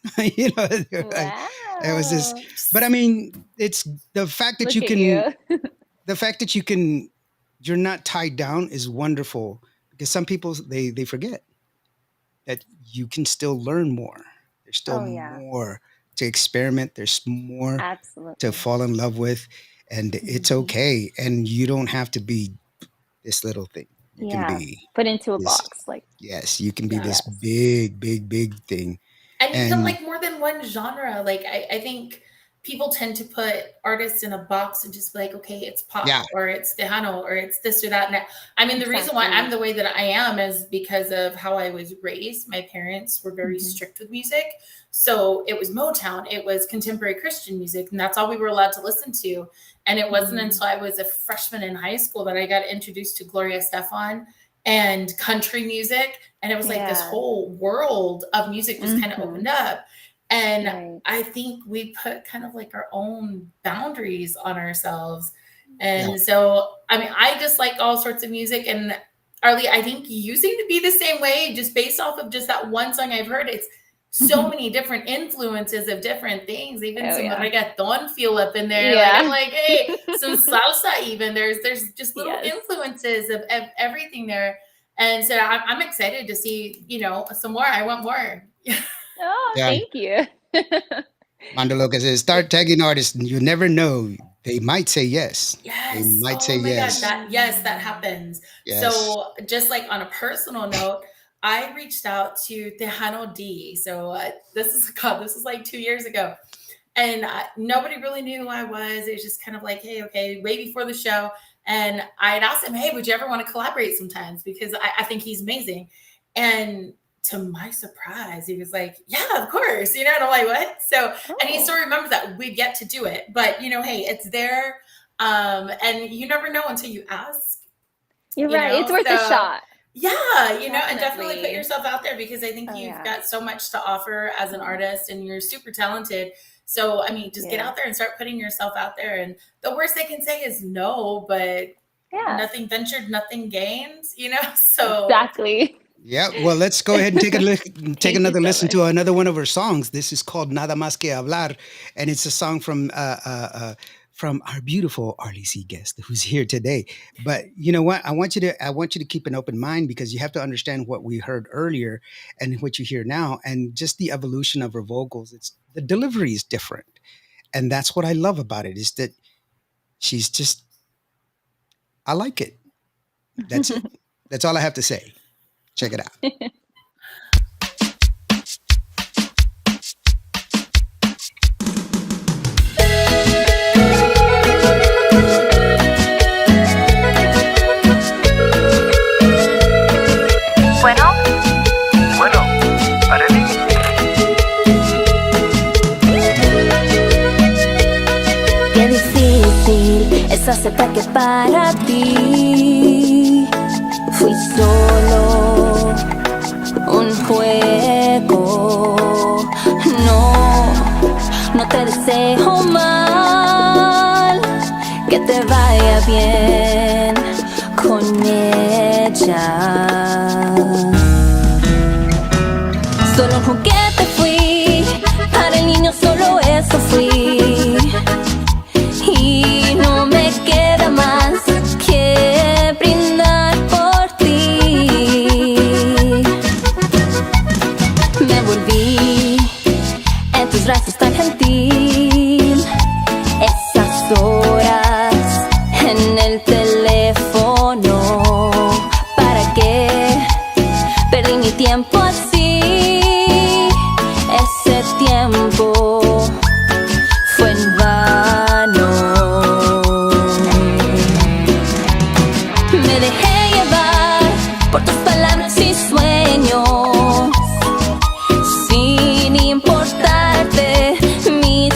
It was just, Wow. but I mean, it's the fact that Look you at can, you. the fact that you're not tied down is wonderful because some people they forget that you can still learn more. There's still Oh yeah. more to experiment. There's more to Absolutely. fall in love with, and it's Mhm. okay. And you don't have to be this little thing. You can Yeah. be Put into a this. box. Like, Yes, you can be this Yes. big, big, big thing. And you can And like more than one genre. Like I think people tend to put artists in a box and just be like, okay, it's yeah, pop or it's Tejano or it's this or that. And I mean, the reason why I'm exactly. the way that I am is because of how I was raised. My parents were very Mhm. strict with music. So it was Motown, it was contemporary Christian music, and that's all we were allowed to listen to. And it wasn't Mm. until I was a freshman in high school that I got introduced to Gloria Stefan and country music. And it was like this Yeah. whole world of music just kind of Mhm. opened up. And Right. I think we put kind of like our own boundaries on ourselves. yeah. And so, I mean, I just like all sorts of music. And Arlie, I think you seem to be the same way, just based off of just that one song I've heard. It's so many different influences of different things, even Oh, some yeah. reggaeton feel up in there. Like I'm Yeah. like, hey, some salsa even. There's just little Yes. influences of everything there. And so I'm excited to see, some more. I want more. Oh, Yeah. thank you. Mandaloka says, start tagging artists, and you never know. They might say yes. They Yes. might say Oh my God. yes. That happens. Yes. So just like on a personal note, I reached out to Tejano D. So this is like 2 years ago. And nobody really knew who I was. It was just kind of like, hey, okay, way before the show. And I had asked him, hey, would you ever want to collaborate sometimes? Because I think he's amazing. And to my surprise, he was like, yeah, of course. And I'm like, what? So, and he Oh, still remembers that we've yet to do it. But, hey, it's there. And you never know until you ask, you're right. It's worth a So, shot. yeah, and definitely put Definitely. yourself out there because I think Oh, you've yeah. got so much to offer as an artist and you're super talented. So, I mean, just get Yeah. out there and start putting yourself out there. And the worst they can say is no, but Yeah. nothing ventured, nothing gained, So, Exactly. Yeah. Well, let's go ahead and take Thank you another so listen much. to another one of her songs. This is called Nada Más Que Hablar, and it's a song from our beautiful Arley C guest who's here today. But you know what? I want you to keep an open mind because you have to understand what we heard earlier and what you hear now, and just the evolution of her vocals. It's the delivery is different, and that's what I love about it. Is that she's just I like it. That's it. That's all I have to say. Check it out. Bueno, Arely. Qué difícil es aceptar que para ti fui solo un juego. No te deseo mal, que te vaya bien con ella. Solo un juguete fui, para el niño solo eso fui. Y no me queda más que brindar por ti. Me volví en tus brazos tan gentil. Esas horas en el teléfono. ¿Para qué perdí mi tiempo así? Ese tiempo fue en vano. Me dejé llevar por tus palabras y sueños, sin importarte mis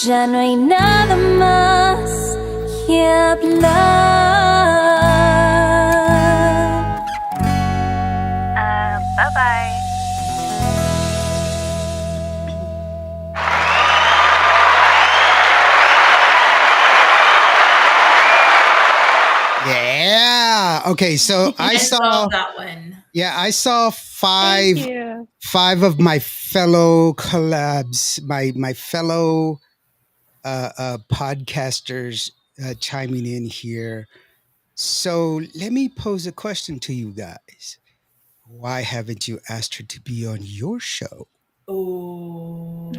Ya no hay nada más que hablar. Bye bye. Yeah. Okay. So I I saw. love that one. Yeah, I saw Thank you. five of my fellow collabs, my fellow podcasters chiming in here. So let me pose a question to you guys. Why haven't you asked her to be on your show? Ooh.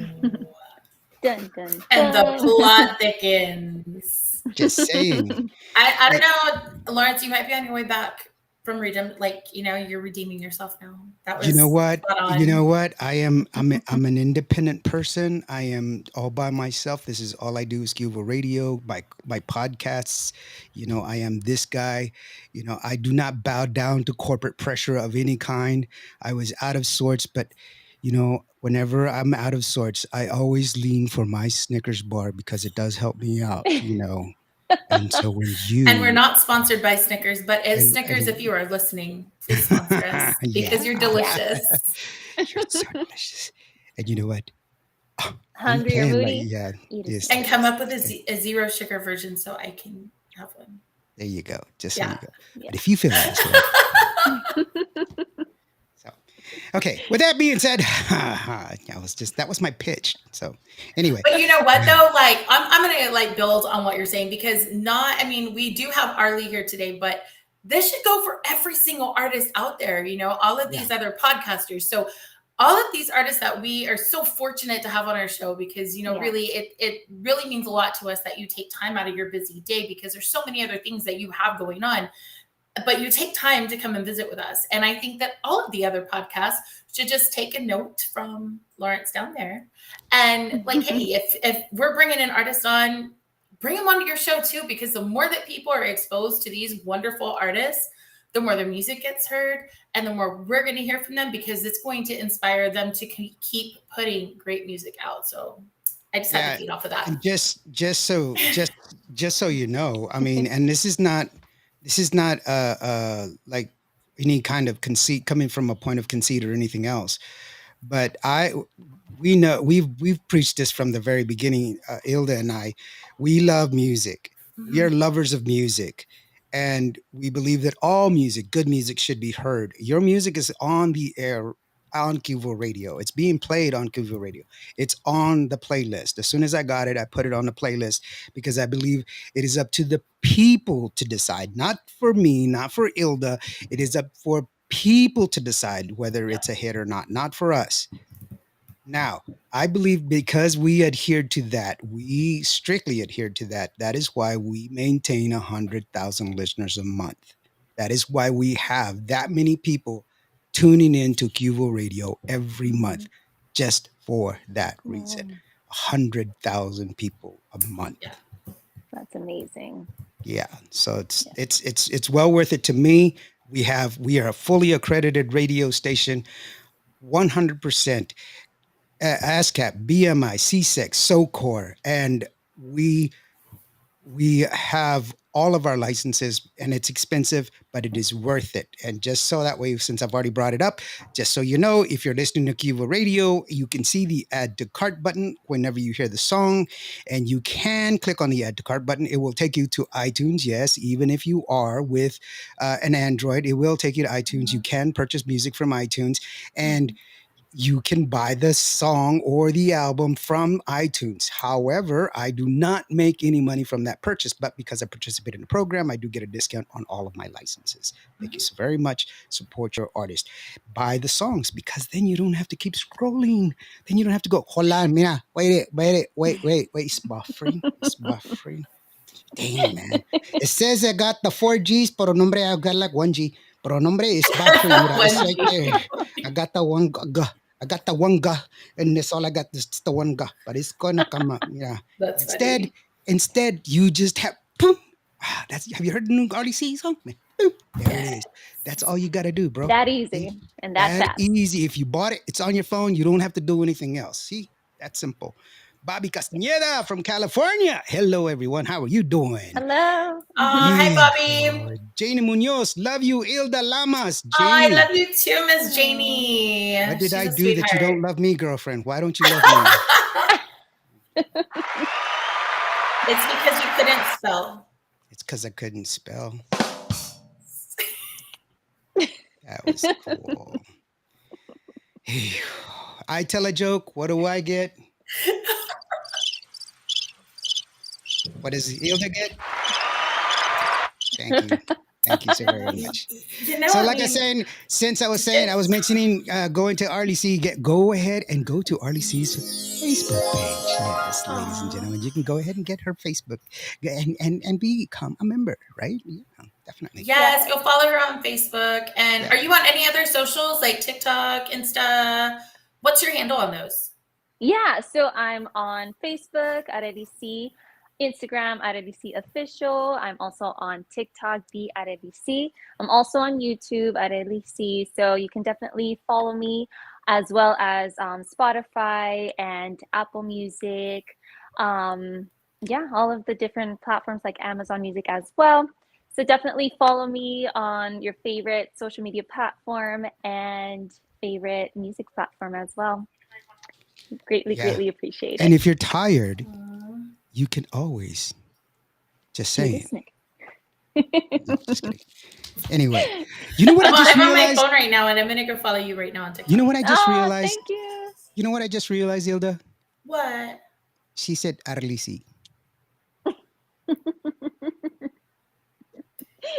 Dun dun And the dun. plot thickens. Just saying. I don't Like, know, Lawrence, you might be on your way back from you're redeeming yourself now. That you know was what? spot You know on. what? I'm an independent person. I am all by myself. This is all I do is Cuba Radio, my podcasts. I am this guy. I do not bow down to corporate pressure of any kind. I was out of sorts, but whenever I'm out of sorts, I always lean for my Snickers bar because it does help me out. And so when And we're you not sponsored by Snickers, but as Snickers, if and you are listening, please sponsor us yeah. because you're Yes. delicious. You're so delicious. And you know what? I'm Hungry or paying like, moody? yeah, Eat a yes. And come up with Okay, a zero sugar version so I can have one. there you go. Just so you Yeah. go. Yeah. But if you feel like so okay. With that being said, that was my pitch. So anyway, But you know what though? Like I'm gonna build on what you're saying because we do have Arley here today, but this should go for every single artist out there, all of yeah, these other podcasters. So all of these artists that we are so fortunate to have on our show because Yeah. really it really means a lot to us that you take time out of your busy day because there's so many other things that you have going on, but you take time to come and visit with us. And I think that all of the other podcasts should just take a note from Lawrence down there and hey, if we're bringing an artist on, bring them onto your show too, because the more that people are exposed to these wonderful artists, the more their music gets heard and the more we're going to hear from them because it's going to inspire them to keep putting great music out. So I just had yeah. to feed off of that. And just so you know, I mean, and this is not like any kind of conceit coming from a point of conceit or anything else. But we know we've preached this from the very beginning. Ilda and I, we love music. We are lovers of music, and we believe that all music, good music, should be heard. Your music is on the air on Cuvo Radio. It's being played on Cuvo Radio. It's on the playlist. As soon as I got it, I put it on the playlist because I believe it is up to the people to decide, not for me, not for Ilda. It is up for people to decide whether it's a hit or not for us. Now, I believe because we adhered to that, we strictly adhered to that. That is why we maintain 100,000 listeners a month. That is why we have that many people tuning in to Cuvo Radio every month, just for that reason. Wow. 100,000 people a month. Yeah. That's amazing. Yeah, so it's well worth it to me. We are a fully accredited radio station, 100%. ASCAP, BMI, CSEC, SOCOR, and we have all of our licenses, and it's expensive, but it is worth it. And just so that way, since I've already brought it up, just so you know, if you're listening to Cuba Radio, you can see the add to cart button whenever you hear the song, and you can click on the add to cart button. It will take you to iTunes. Yes, even if you are with an Android, it will take you to iTunes. You can purchase music from iTunes, and you can buy the song or the album from iTunes. However, I do not make any money from that purchase, but because I participate in the program, I do get a discount on all of my licenses. Thank you so very much. Support your artist. Buy the songs because then you don't have to keep scrolling. Then you don't have to go, hold on, mira, wait, it's buffering. It's buffering. Damn, man. It says I got the 4Gs, pero nombre I got like 1G. Pero nombre is buffering. Mira, it's right there. I got the one G. I got the one G, and that's all I got. Is the one G, but it's gonna come up. Yeah. That's Instead, you just have boom. Have you heard the new Arley C song? Man, boom, there it is. That's all you gotta do, bro. That easy. And that's that fast. easy. If you bought it, it's on your phone. You don't have to do anything else. See, that's simple. Bobby Castañeda from California. Hello, everyone. How are you doing? Hello. Hi, Bobby. Oh, Janie Munoz, love you. Ilda Lamas, Oh, I Janie. love you too, Miss Janie. What did She's I a do that you don't sweetheart. love me, girlfriend? Why don't you love me? It's because you couldn't spell. It's because I couldn't spell. That was cool. I tell a joke. What do I get? What does Ilda get? Thank you. Thank you so very much. You know, So, I like I mean, said, since I was mentioning going to Arley C, go ahead and go to Arley C's Facebook page. Yes, ladies and gentlemen, you can go ahead and get her Facebook and become a member, right? Yeah, definitely. yes, go follow her on Facebook. And Yeah. are you on any other socials like TikTok, Insta? What's your handle on those? Yeah, so I'm on Facebook, Arley C, Instagram, Arley C Official. I'm also on TikTok, the Arley C. I'm also on YouTube, Arley C. So you can definitely follow me, as well as Spotify and Apple Music. Yeah, all of the different platforms like Amazon Music as well. So definitely follow me on your favorite social media platform and favorite music platform as well. Greatly, Yeah. greatly appreciate And it. if you're tired, you can always just Do say this, it. Nick. No, just kidding. Anyway, you know what I Well, just I'm on my realized? phone right now, and I'm going to go follow you right now on TikTok. You know what I just Oh, realized? thank you. You know what I just realized, Ilda? What? She said Arley C.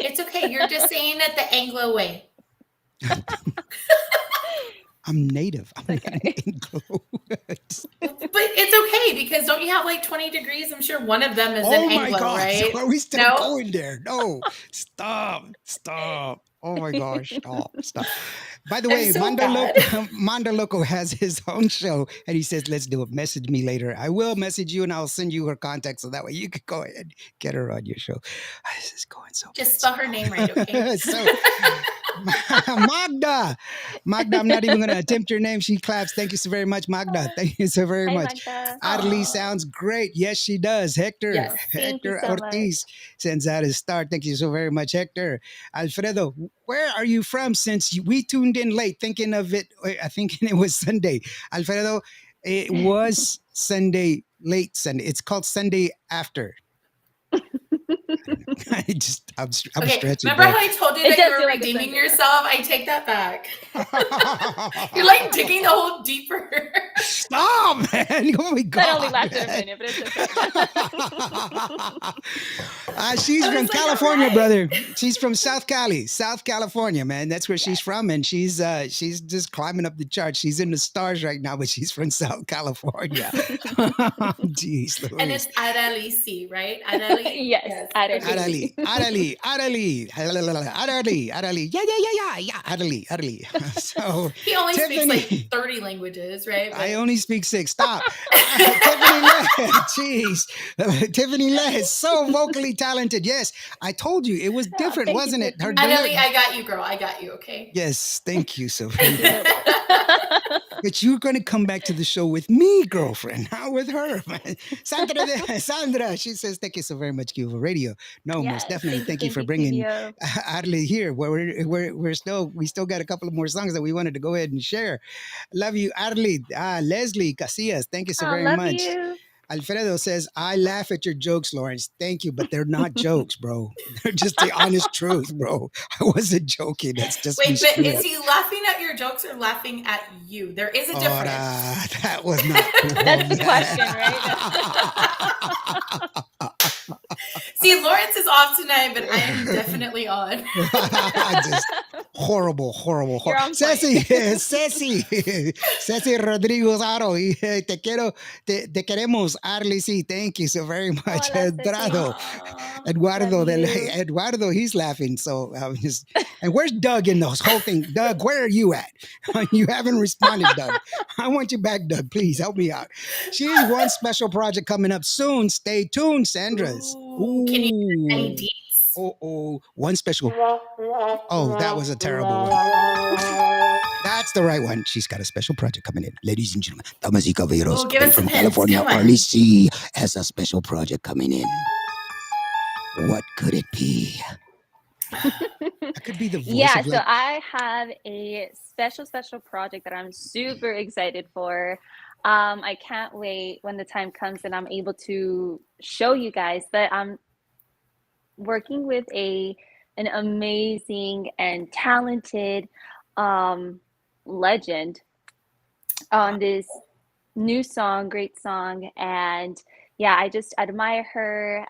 It's okay. You're just saying it the Anglo way. I'm native. I'm not Okay. Anglo. But it's okay because don't you have like 20 degrees? I'm sure one of them is Oh in my Anglo, gosh. right? Are we still No? going there? No. Stop. Oh my gosh. Stop. By the I'm way, so bad. Mando Loco has his own show and he says, let's do it. Message me later. I will message you and I'll send you her contact so that way you can go ahead and get her on your show. This is going so Just good. spell her name right, okay? So Magda, I'm not even going to attempt your name. She claps. Thank you so very much, Magda. Thank you so very Hi, much. Magda. Arley Aw. sounds great. Yes, she does. Hector, Yes. Thank you Hector so Ortiz much. sends out his star. Thank you so very much, Hector. Alfredo, where are you from? Since we tuned in late, thinking of it, I think it was Sunday. Alfredo, it was Sunday, late Sunday. It's called Sunday after. I'm Okay, stretching, remember bro. how I told you It that does you were feel like a redeeming Sunday. yourself? I take that back. You're like digging a hole deeper. Stop, man. Oh my God. That only lasted a man. minute, but it's okay. She's I from was like, California, all right. brother. She's from South California, man. That's where she's from, and she's just climbing up the charts. She's in the stars right now, but she's from South California. Jeez, And Louise. it's Arley C, right? Arley? Yes, Arley. Okay. Arley. Yeah. Arley. So, He only speaks Tiffany. like 30 languages, right? I But only speak 6. Stop. Tiffany Leh. Jeez. Tiffany Leh is so vocally talented. Yes, I told you it was Oh, different, thank you, wasn't it? Her Tiffany. Arley, I got you, girl. I got you, okay? Yes, thank you so very Thank you much. so much. But you're going to come back to the show with me, girlfriend, not with her. Man. Sandra, she says, thank you so very much, Cuba Radio. No, Yes, most definitely. Thank you for you, bringing Kivio. Arley here. We still got a couple of more songs that we wanted to go ahead and share. Love you, Arley. Leslie Casillas, thank you so Oh, very love much. you. Alfredo says, I laugh at your jokes, Lawrence. Thank you, but they're not jokes, bro. They're just the honest truth, bro. I wasn't joking. That's just me Wait, but straight is up. he laughing at your jokes or laughing at you? There is a difference. That was not cool. That's the question, right? See, Lawrence is off tonight, but I am definitely on. Just horrible. You're on point. Ceci Rodriguez Aro. Te queremos, Arley C. Thank you so very much. Hola, Ceci. Eduardo. Aw, Eduardo, Love you. Eduardo, he's laughing. So and where's Doug in this whole thing? Doug, where are you at? You haven't responded, Doug. I want you back, Doug. Please help me out. She's one special project coming up soon. Stay tuned, Sandra's. Ooh, can you give any deets? One special. Oh, that was a terrible one. That's the right one. She's got a special project coming in. Ladies and gentlemen, damas y caballeros, Oh, give coming us from some hints. California, Come on. Arley C has a special project coming in. What could it be? That could be the voice Yeah, of so like, I have a special project that I'm super excited for. I can't wait when the time comes and I'm able to show you guys. But I'm working with an amazing and talented legend on this new song, great song. And yeah, I just admire her,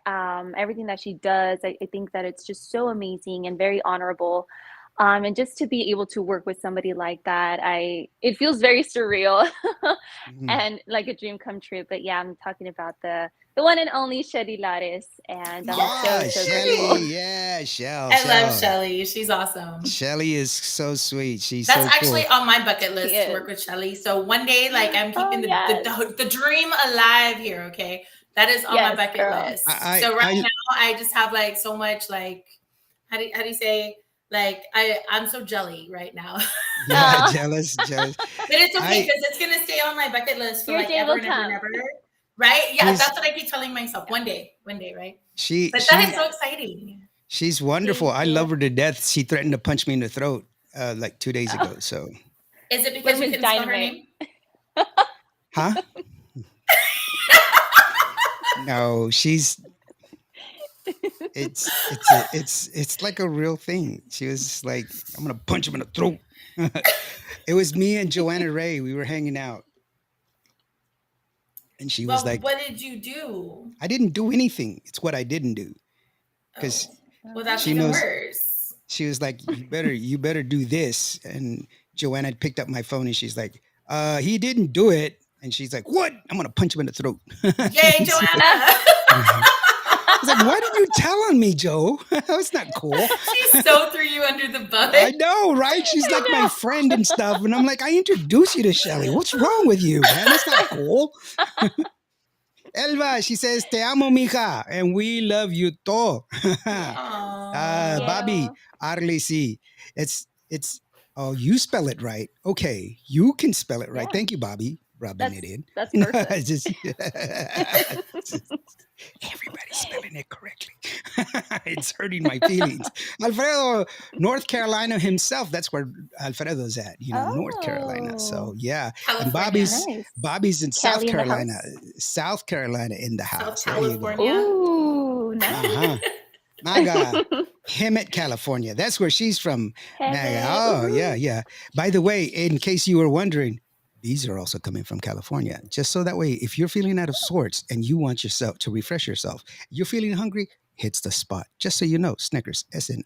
everything that she does. I think that it's just so amazing and very honorable. And just to be able to work with somebody like that, it feels very surreal mm, and like a dream come true. But yeah, I'm talking about the one and only Shelly Laris, and I'm yeah, so grateful. Shelly. Yeah, I love Shell. Shelly. She's awesome. Shelly is so sweet. She's That's so actually cool. on my bucket She list to work is. with Shelly. So one day, like I'm Oh keeping yes, the dream alive here. Okay, that is on my yes, bucket girl. list. I, So I, right I now, I just have like so much like how do you say like I'm so jelly right now. yeah, Oh, jealous. But it's okay I, because it's gonna stay on my bucket list for your like day ever will and ever and come. ever. Right? Yeah, she's, that's what I keep telling myself. One day, right? she, But that is she, so Yes. exciting. she's wonderful. Thank I you. love her to death. She threatened to punch me in the throat like 2 days Oh, ago. So, Is it with because you Miss couldn't spell her Dynamite. name? huh? No, it's like a real thing. She was like, I'm gonna punch him in the throat. It was me and Joanna Ray. We were hanging out, and she was Well, like, what did you do? I didn't do anything. It's what I didn't do. Because Oh, well, that's she Oh. even knows, worse. she was like, you better do this. And Joanna had picked up my phone and she's like, he didn't do it. And she's like, what? I'm gonna punch him in the throat. Yay, So, Joanna! I was like, why did you tell on me, Joe? That's not cool. She so threw you under the bus. I know, right? She's like I my friend and stuff. And I'm like, I introduced you to Shelly. What's wrong with you, man? That's not cool. Elva, she says, Te amo, mija. And we love you too. Aww. Bobby, know. Arley C. It's oh, you spell it right. Okay. You can spell it right. Yeah, Thank you, Bobby. Rubbing it in. that's perfect. It's just, everybody's spelling it correctly. It's hurting my feelings. Alfredo, North Carolina himself. That's where Alfredo's at, North Carolina. So Oh, yeah. And California. nice. Bobby's in South Cali in the Carolina. house. South Carolina in the South house. There you go. California. Ooh, nice. Uh-huh. Naga, Hemet, California. That's where she's from. Naga. Hemet. Oh, yeah, Ooh. yeah. By the way, in case you were wondering, these are also coming from California. Just so that way, if you're feeling out of sorts and you want yourself to refresh yourself, you're feeling hungry, hits the spot. Just so you know, Snickers, Snickers.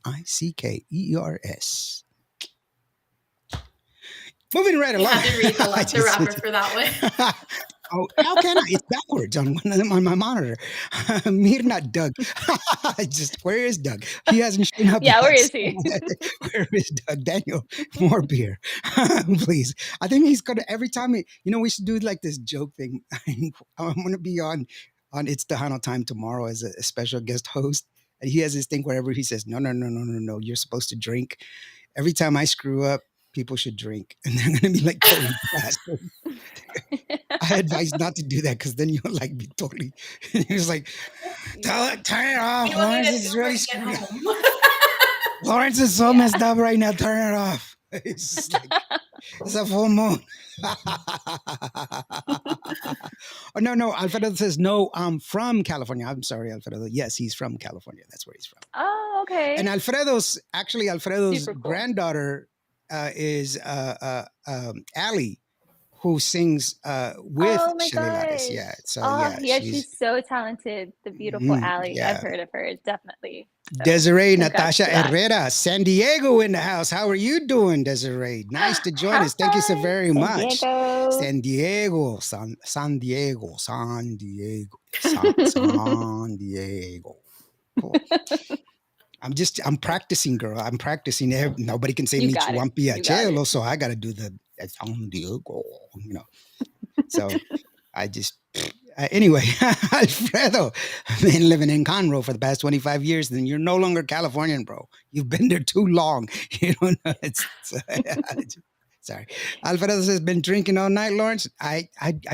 Moving right You along. had to read I the rapper for that one. Oh, how can I? It's backwards on my monitor. Mirna Doug. Where is Doug? He hasn't shown up Yeah, yet. where is he? Where is Doug? Daniel, more beer, please. I think he's gonna every time. We should do like this joke thing. I'm gonna be on It's Tejano Time tomorrow as a special guest host, and he has this thing wherever he says, no, no, no, no, no, no, you're supposed to drink. Every time I screw up, people should drink, and they're gonna be like totally blasted. I advise not to do that because then you'll like be totally. He was like, Yeah. turn it off. You will need Lawrence a is Uber really to get screwed up. home. Lawrence is so Yeah. messed up right now. Turn it off. It's just like it's a full moon. Oh no. Alfredo says no. I'm from California. I'm sorry, Alfredo. Yes, he's from California. That's where he's from. Oh, And okay. Alfredo's Super cool. granddaughter is Allie, who sings with Oh my Shelly Laris. gosh. Yeah. So Oh, yeah, yeah, she's she's so talented. The beautiful Allie. yeah. I've heard of her, definitely. So, Desiree congrats Natasha to that. Herrera, San Diego in the house. How are you doing, Desiree? Nice to join us. Thank you so Hi, very San much. Diego. San Diego, San Diego, San Diego. Cool. I'm practicing, girl. I'm practicing. Nobody can say You me got it. chuampi You got it. achelo, so I got to do the San Diego, So I just, anyway, Alfredo, I've been living in Conroe for the past 25 years, then you're no longer Californian, bro. You've been there too long. You don't know. It's Sorry. Alfredo says, been drinking all night, Lawrence. I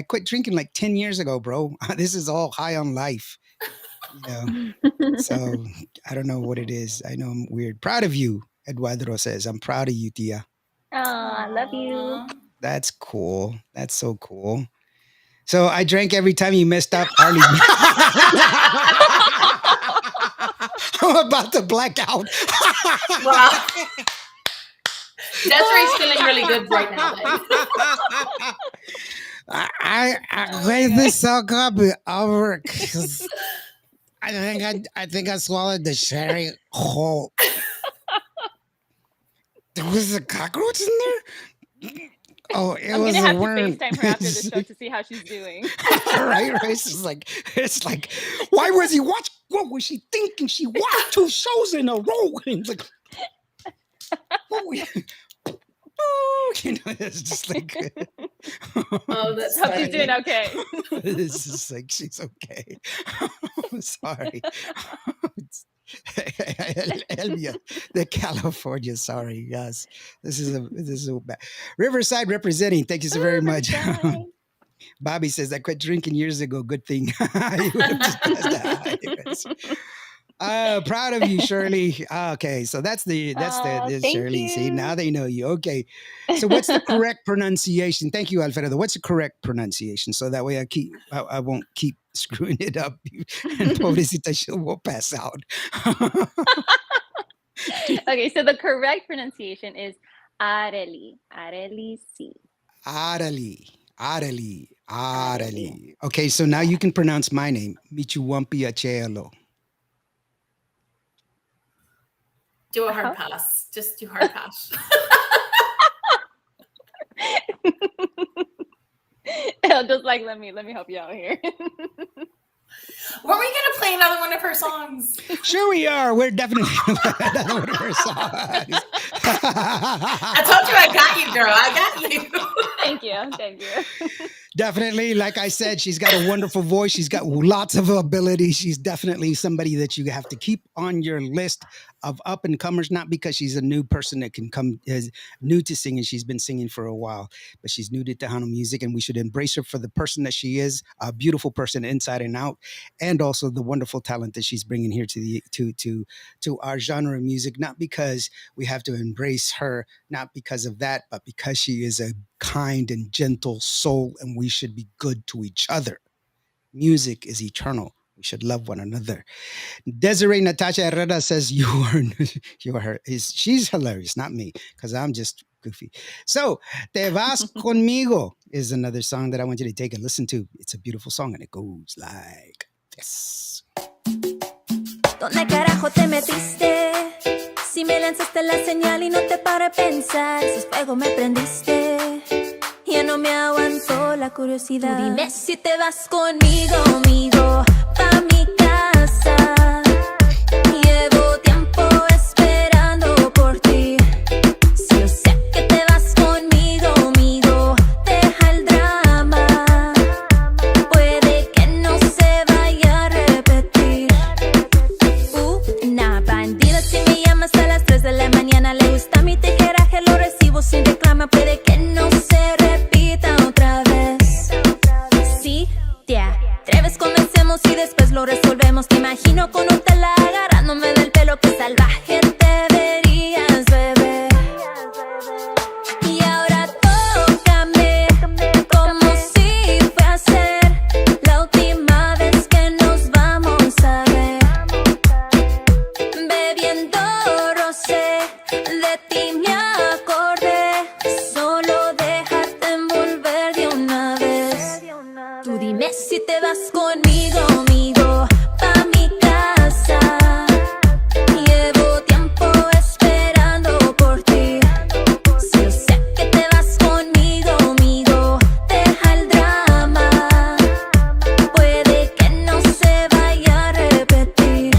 quit drinking like 10 years ago, bro. This is all high on life. So I don't know what it is. I know I'm weird. Proud of you, Eduardo says. I'm proud of you, Tia. I love you. That's cool. That's so cool. So I drank every time you messed up, Arley. I'm about to black out. Wow. Desiree's feeling really good right now. I made this so copy over because I think I swallowed the sherry whole. There was a cockroach in there? Oh, I'm was gonna have a worm. to FaceTime her after the show to see how she's doing. right. It's like, why was he watching? What was she thinking? She watched 2 shows in a row. And it's like, it's just like, Oh, that's Hope she's doing okay. it's just like she's okay. I'm sorry. Elvia, the California. Sorry, yes, this is so bad. Riverside representing. Thank you so very much. Bobby says I quit drinking years ago. Good thing. You would have just proud of you, Shirley. Okay, so that's the Shirley. You. See, now they know you. Okay, so what's the correct pronunciation? Thank you, Alfredo. What's the correct pronunciation? So that way I won't keep screwing it up, and pobrecita, she will pass out. Okay, so the correct pronunciation is Arley. Arley C. Arley. Okay, so now you can pronounce my name, Michuwampi Achelo. Do a hard pass. Just do hard pass. Just like let me help you out here. Were we gonna play another one of her songs? Sure we are. We're definitely another one of her songs. I told you I got you, girl. I got you. Thank you. Definitely, like I said, she's got a wonderful voice. She's got lots of ability. She's definitely somebody that you have to keep on your list of up and comers, not because she's a new person that can come is new to singing. She's been singing for a while, but she's new to Tejano music, and we should embrace her for the person that she is, a beautiful person inside and out, and also the wonderful talent that she's bringing here to our genre of music. Not because we have to embrace her, not because of that, but because she is a kind and gentle soul, and we should be good to each other. Music is eternal. We should love one another. Desiree Natasha Herrera says you are her. She's hilarious, not me, because I'm just goofy. So, Te Vas Conmigo is another song that I want you to take a listen to. It's a beautiful song, and it goes like this. ¿Dónde carajo te metiste? Si me lanzaste la señal y no te para pensar, si es fuego me prendiste. Ya no me aguantó la curiosidad. Tú dime si te vas conmigo, pa' mi casa. Llevo tiempo esperando por ti. Si yo sé que te vas conmigo, deja el drama. Puede que no se vaya a repetir. Una bandida si me llamas a las 3 de la mañana. Le gusta mi tejeraje, lo recibo sin reclama. Puede que no se repita otra vez. Si te atreves, comencemos y después lo resolvemos. Te imagino con un tela agarrándome del pelo. Que salvaje te verías, bebé. Y ahora tócame como si fue ayer la última vez que nos vamos a ver. Bebiendo rosé, de ti me acordé. Solo déjate envolver de una vez. Tú dime si te vas conmigo, pa' mi casa. Llevo tiempo esperando por ti. Si yo sé que te vas conmigo, deja el drama. Puede que no se vaya a repetir.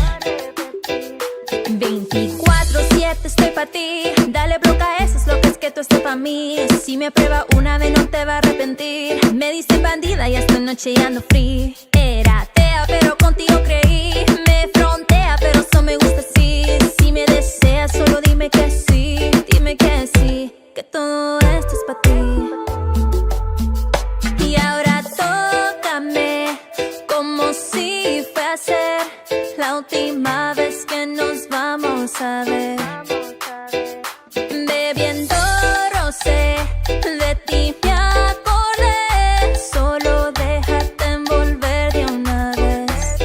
24/7 estoy pa' ti. Dale bloca, eso es lo que es que tú estés pa' mí. Si me prueba una vez no te va a arrepentir. Me dicen bandida y esta noche ya ando free. Era atea pero contigo creí. Me frontea pero eso me gusta así. Si me deseas solo dime que sí. Que todo esto es última vez que nos vamos a ver. Bebiendo rosé, de ti me acordé. Solo déjate envolver de una vez.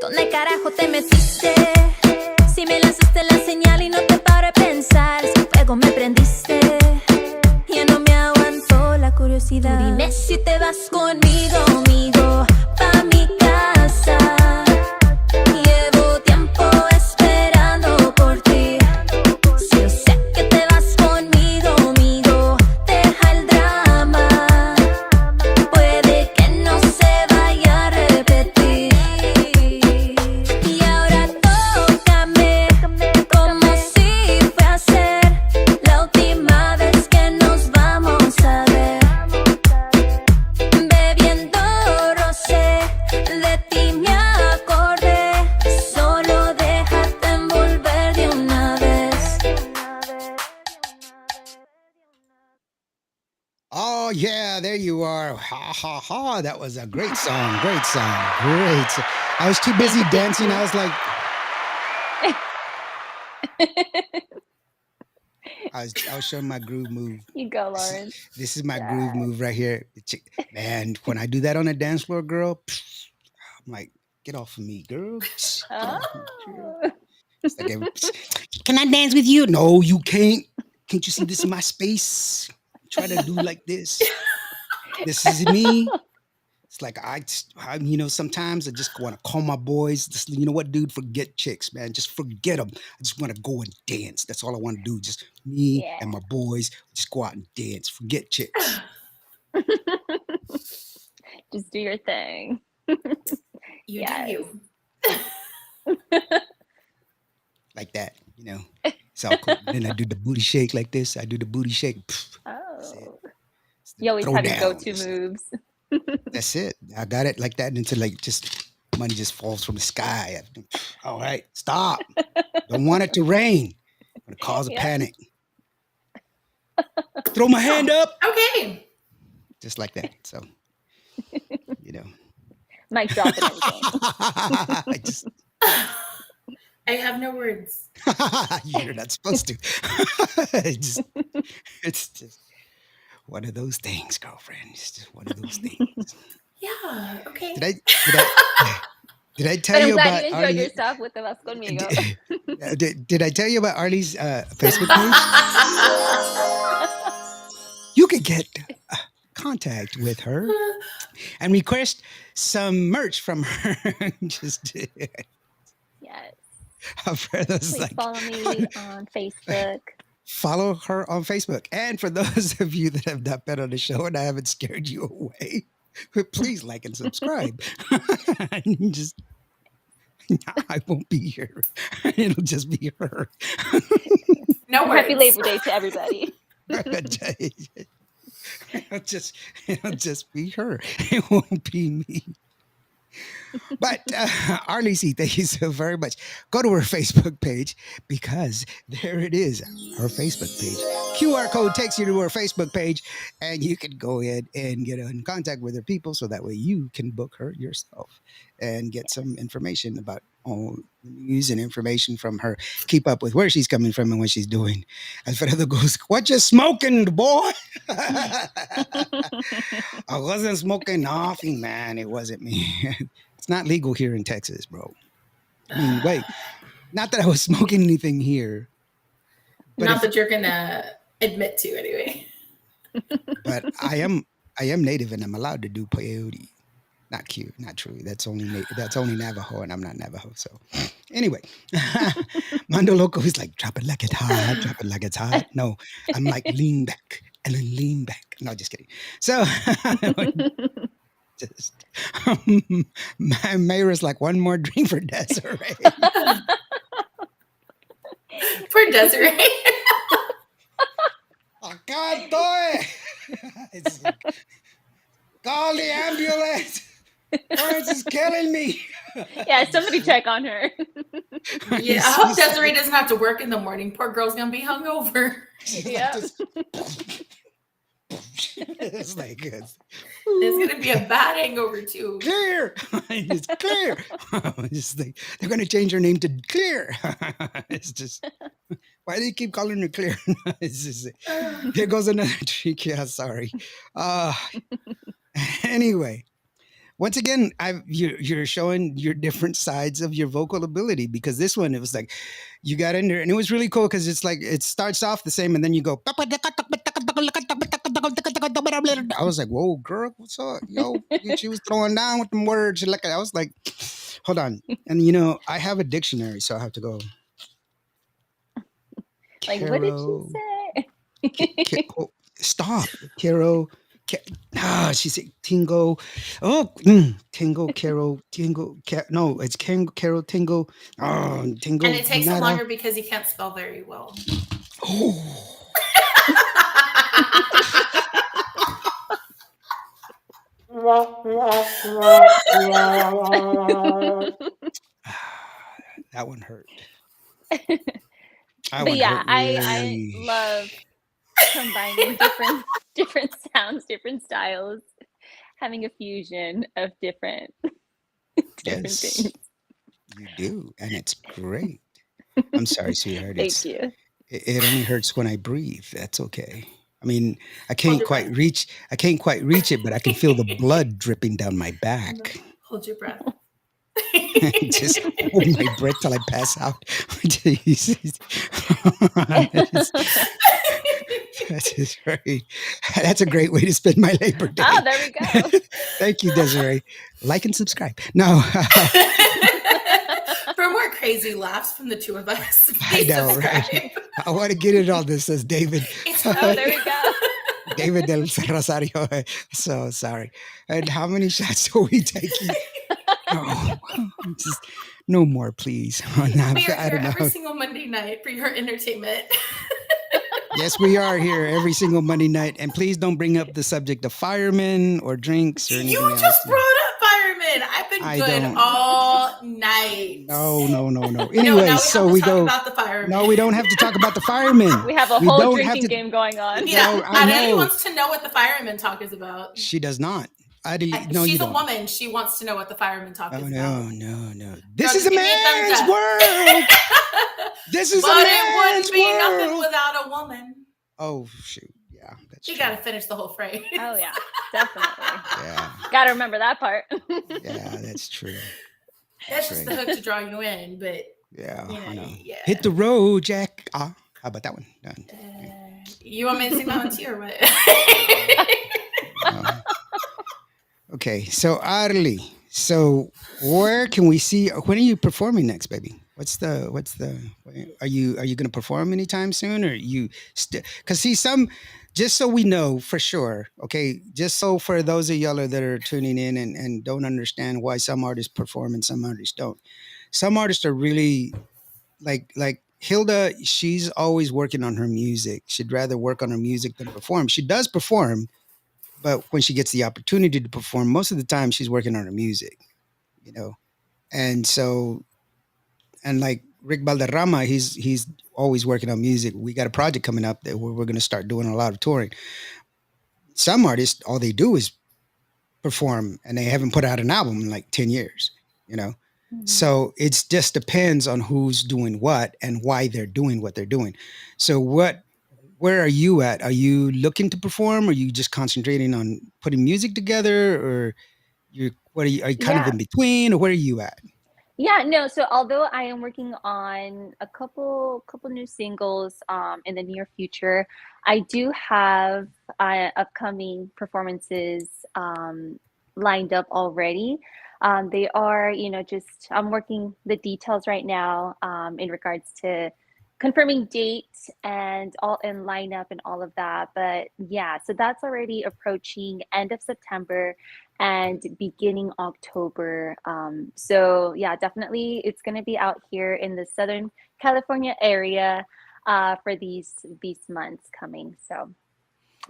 ¿Dónde carajo te metiste? Si me lanzaste la señal y no te paro a pensar, si fuego me prendiste. Ya no me aguantó la curiosidad. Tú dime si te vas conmigo, amigo, pa' mi casa. Llevo tiempo esperando por ti. Si yo sé que te vas conmigo, amigo, deja el drama. Puede que no se vaya a repetir. Y ahora tócame como si fue ayer, la última vez que nos vamos a ver. Bebiendo rosé, de ti me acordé. Solo déjate envolver de una vez. Oh yeah, there you are. Ha ha ha. That was a great song. Great song. Great. I was too busy dancing. I was like, I was showing my groove move. You go, Lauren. This is my groove move right here. Man, when I do that on a dance floor, girl, I'm like, get off of me, girl. Get off of me, girl. Oh. It's like can I dance with you? No, you can't. Can't you see this is my space? Try to do like this. This is me. It's like I sometimes I just want to call my boys. Just, you know what, dude? Forget chicks, man. Just forget them. I just want to go and dance. That's all I want to do. Just me Yeah. and my boys. Just go out and dance. Forget chicks. Just do your thing. You Yes. do you. Like that, It's all cool. Then I do the booty shake like this. I do the booty shake. That's it. Oh. It's the You always throw have your down. go-to It's- moves. That's it. I got it like that until like just money just falls from the sky. All right, stop. Don't want it to rain. I'm gonna cause a Yeah. panic. Throw my hand up. Okay. Just like that. So, you know. Mic drop and everything. I just I have no words. you're not supposed to. It's just one of those things, girlfriend. It's just one of those things. Yeah. Okay. Did I But tell I'm you glad about you enjoyed Arley? yourself with the Vas Conmigo. Did I tell you about Arley's Facebook page? You could get contact with her and request some merch from her. Just Yes. for those Please like follow me on Facebook. follow her on Facebook. And for those of you that have not been on the show and I haven't scared you away, please like and subscribe. And just I won't be here. It'll just be her. No words. Happy Labor Day to everybody. It'll just be her. It won't be me. But Arley C, thank you so very much. Go to her Facebook page because there it is, her Facebook page. QR code takes you to her Facebook page, and you can go in and get in contact with her people so that way you can book her yourself and get some information about all the news and information from her. Keep up with where she's coming from and what she's doing. As Fernando goes, what you smoking, boy? I wasn't smoking nothing, man. It wasn't me. It's not legal here in Texas, bro. I mean, wait, not that I was smoking anything here, but Not if- that you're gonna admit to, anyway. but I am native and I'm allowed to do peyote. Not cute, not true. That's only Navajo, and I'm not Navajo. So, anyway, Mando Loco is like drop it like it's hot, drop it like it's hot. No, I'm like lean back and then lean back. No, just kidding. So, just my mayor is like one more drink for Desiree. Poor Desiree. I can't do it. It's like, call the ambulance. Lawrence is killing me. Yeah, somebody check on her. Yeah, I hope Desiree doesn't have to work in the morning. Poor girl's gonna be hungover. She's like Yep. this. It's like It's gonna be a bad hangover too. clear. It's clear. It's like they're gonna change her name to Clear. It's just why do you keep calling her Clear? It's just there goes another trick. Yeah, sorry. Uh anyway, once again, you're showing your different sides of your vocal ability because this one it was like you got in there and it was really cool because it's like it starts off the same and then you go. I was like, "Whoa, girl, what's up, yo?" She was throwing down with them words. Like I was like, "Hold on," and I have a dictionary, so I have to go. Like, what did she Caro, say? stop, Caro. She said Tingo. Oh, Tingo, Caro, Tingo. No, it's Caro, Tingo. Oh, Tingo. And it takes him Nada. longer because he can't spell very well. Oh. That one hurt. But yeah, I love combining different sounds, different styles, having a fusion of different Yes, things. you do, and it's great. I'm sorry, sweetheart. Thank you. It only hurts when I breathe. That's okay. I mean, I Hold can't your quite breath. reach. I can't quite reach it, but I can feel the blood dripping down my back. Hold your breath. Just hold my breath till I pass out. Jesus. That is very. That's a great way to spend my Labor Day. Oh, there we go. Thank you, Desiree. Like and subscribe. No, For more crazy laughs from the two of us, I please know, subscribe. right? I want to get it all. This says David. It's Oh, really there we go. David del Rosario. So sorry. And how many shots are we taking? No, just no more, please. We are I here don't every know. single Monday night for your entertainment. Yes, we are here every single Monday night. And please don't bring up the subject of firemen or drinks or anything You else. just brought up firemen. I've been I good don't. all night. No. No, Anyway, now we have so to we talk go. about the firemen. No, we don't have to talk about the firemen. We have a We whole don't have drinking to. game going on. Yeah, No, I Adeli know. wants to know what the firemen talk is about. She does not. No, She's you a don't. woman. She wants to know what the firemen talk Oh, is no. about. This Girl, is a just give me a thumbs man's up. world. This is a But it man's wouldn't be nothing world. without a woman. Oh, shoot. Yeah, that's You true. got to finish the whole phrase. Oh yeah, definitely. Yeah, Got to remember that part. yeah, that's true. That's just the hook to draw you in, but Yeah, you know, I know. yeah. Hit the road, Jack. How about that one? Done. You want me to sing that one too, or what? Okay, so Arley, so where can we see? When are you performing next, baby? Are you going to perform anytime soon, or you because see some, just so we know for sure, okay, just so for those of y'all that are tuning in and don't understand why some artists perform and some artists don't. Some artists are really like Hilda. She's always working on her music. She'd rather work on her music than perform. She does perform, but when she gets the opportunity to perform, most of the time she's working on her music, you know. And so, and like Rick Valderrama, he's always working on music. We got a project coming up that we're going to start doing a lot of touring. Some artists, all they do is perform, and they haven't put out an album in like 10 years, you know. So it just depends on who's doing what and why they're doing what they're doing. So where are you at? Are you looking to perform? Or are you just concentrating on putting music together, or are you kind of Yeah. in between, or where are you at? Yeah, no. So although I am working on a couple new singles in the near future, I do have upcoming performances lined up already. They are, just I'm working the details right now in regards to confirming dates and all and lineup and all of that. But yeah, so that's already approaching end of September and beginning October. So yeah, definitely it's going to be out here in the Southern California area for these months coming. So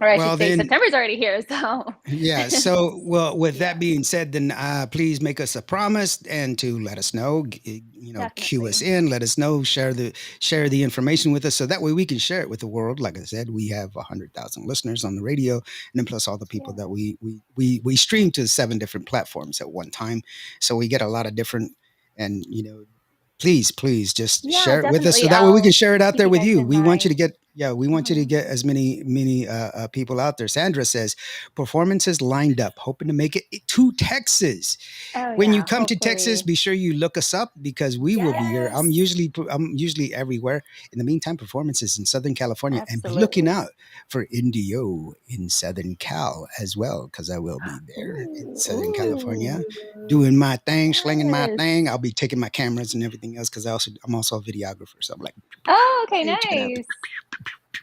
Or I Well, should say then, September's already here, so yeah. So, well, with Yeah. that being said, then please make us a promise and to let us know. Cue us definitely. in. Let us know. Share the information with us, so that way we can share it with the world. Like I said, we have 100,000 listeners on the radio, and then plus all the people Yeah. that we stream to 7 different platforms at one time. So we get a lot of different, and please just Yeah, share it with us, so definitely. that way we can I'll share it out keep there you with guys you. in We want you to mind. get, yeah, we want you to Mhm. get as many people out there. Sandra says performances lined up, hoping to make it to Texas. Oh When you yeah, come to Texas, hopefully. be sure you look us up, because we will be here. Yes. I'm usually everywhere. In the meantime, performances in Southern California, and be looking Absolutely. out for Indio in Southern Cal as well, because I will be there in Ooh, Southern California ooh, doing my thing, slinging my yes. thing. I'll be taking my cameras and everything else, because I'm also a videographer. So I'm like, Oh, okay, hey, check it out. nice.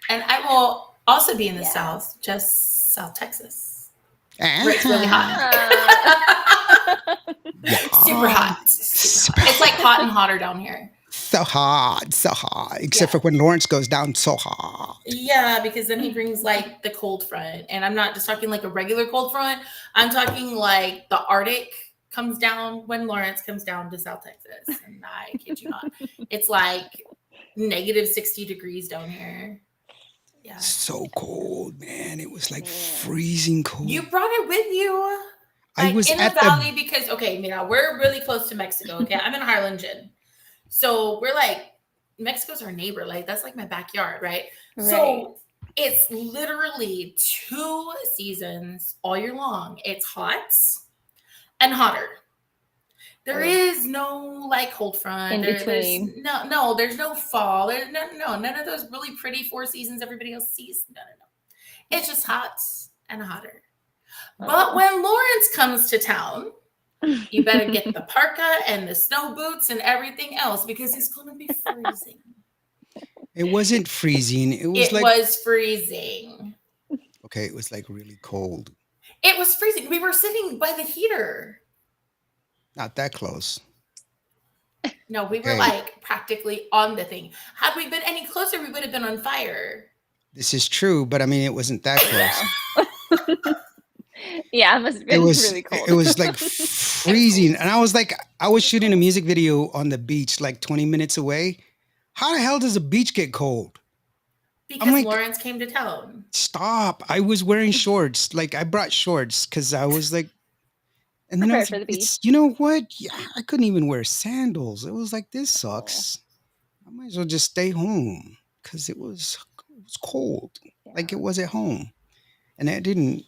And I will also be in the Yeah. South, just South Texas, where it's really hot. Yeah. Super hot. Super hot. It's like hot and hotter down here. So hot, so hot. Except Yeah. for when Lawrence goes down, so hot. Yeah, because then he brings like the cold front. And I'm not just talking like a regular cold front. I'm talking like the Arctic comes down when Lawrence comes down to South Texas. And I kid you not. It's like negative 60 degrees down here. Yeah. So cold, man. It was like Yeah. freezing cold. You brought it with you. I Like was in the at valley the. because okay, we're really close to Mexico. Okay. I'm in Harlingen. So we're like Mexico's our neighbor. Like that's like my backyard, right? Right. So it's literally 2 seasons all year long. It's hot and hotter. There Oh. is no like cold front. In There's between. no, there's no fall. There's no, none of those really pretty 4 seasons everybody else sees. No. It's just hot and hotter. But Oh. when Lawrence comes to town, you better get the parka and the snow boots and everything else because it's going to be freezing. It wasn't freezing. It was It like. was freezing. Okay, it was like really cold. It was freezing. We were sitting by the heater. Not that close. No, we were Okay. like practically on the thing. Had we been any closer, we would have been on fire. This is true, but I mean, it wasn't that close. Yeah, it must have It been was. really cold. It was like freezing, and I was shooting a music video on the beach, like 20 minutes away. How the hell does a beach get cold? Because like- Lawrence came to town. Stop! I was wearing shorts. Like I brought shorts because I was like, and then I Prepared was for like, the it's, you know what? Yeah, I couldn't even wear sandals. It was like, this sucks. I might as well just stay home because it was cold, like it was at home, and I didn't.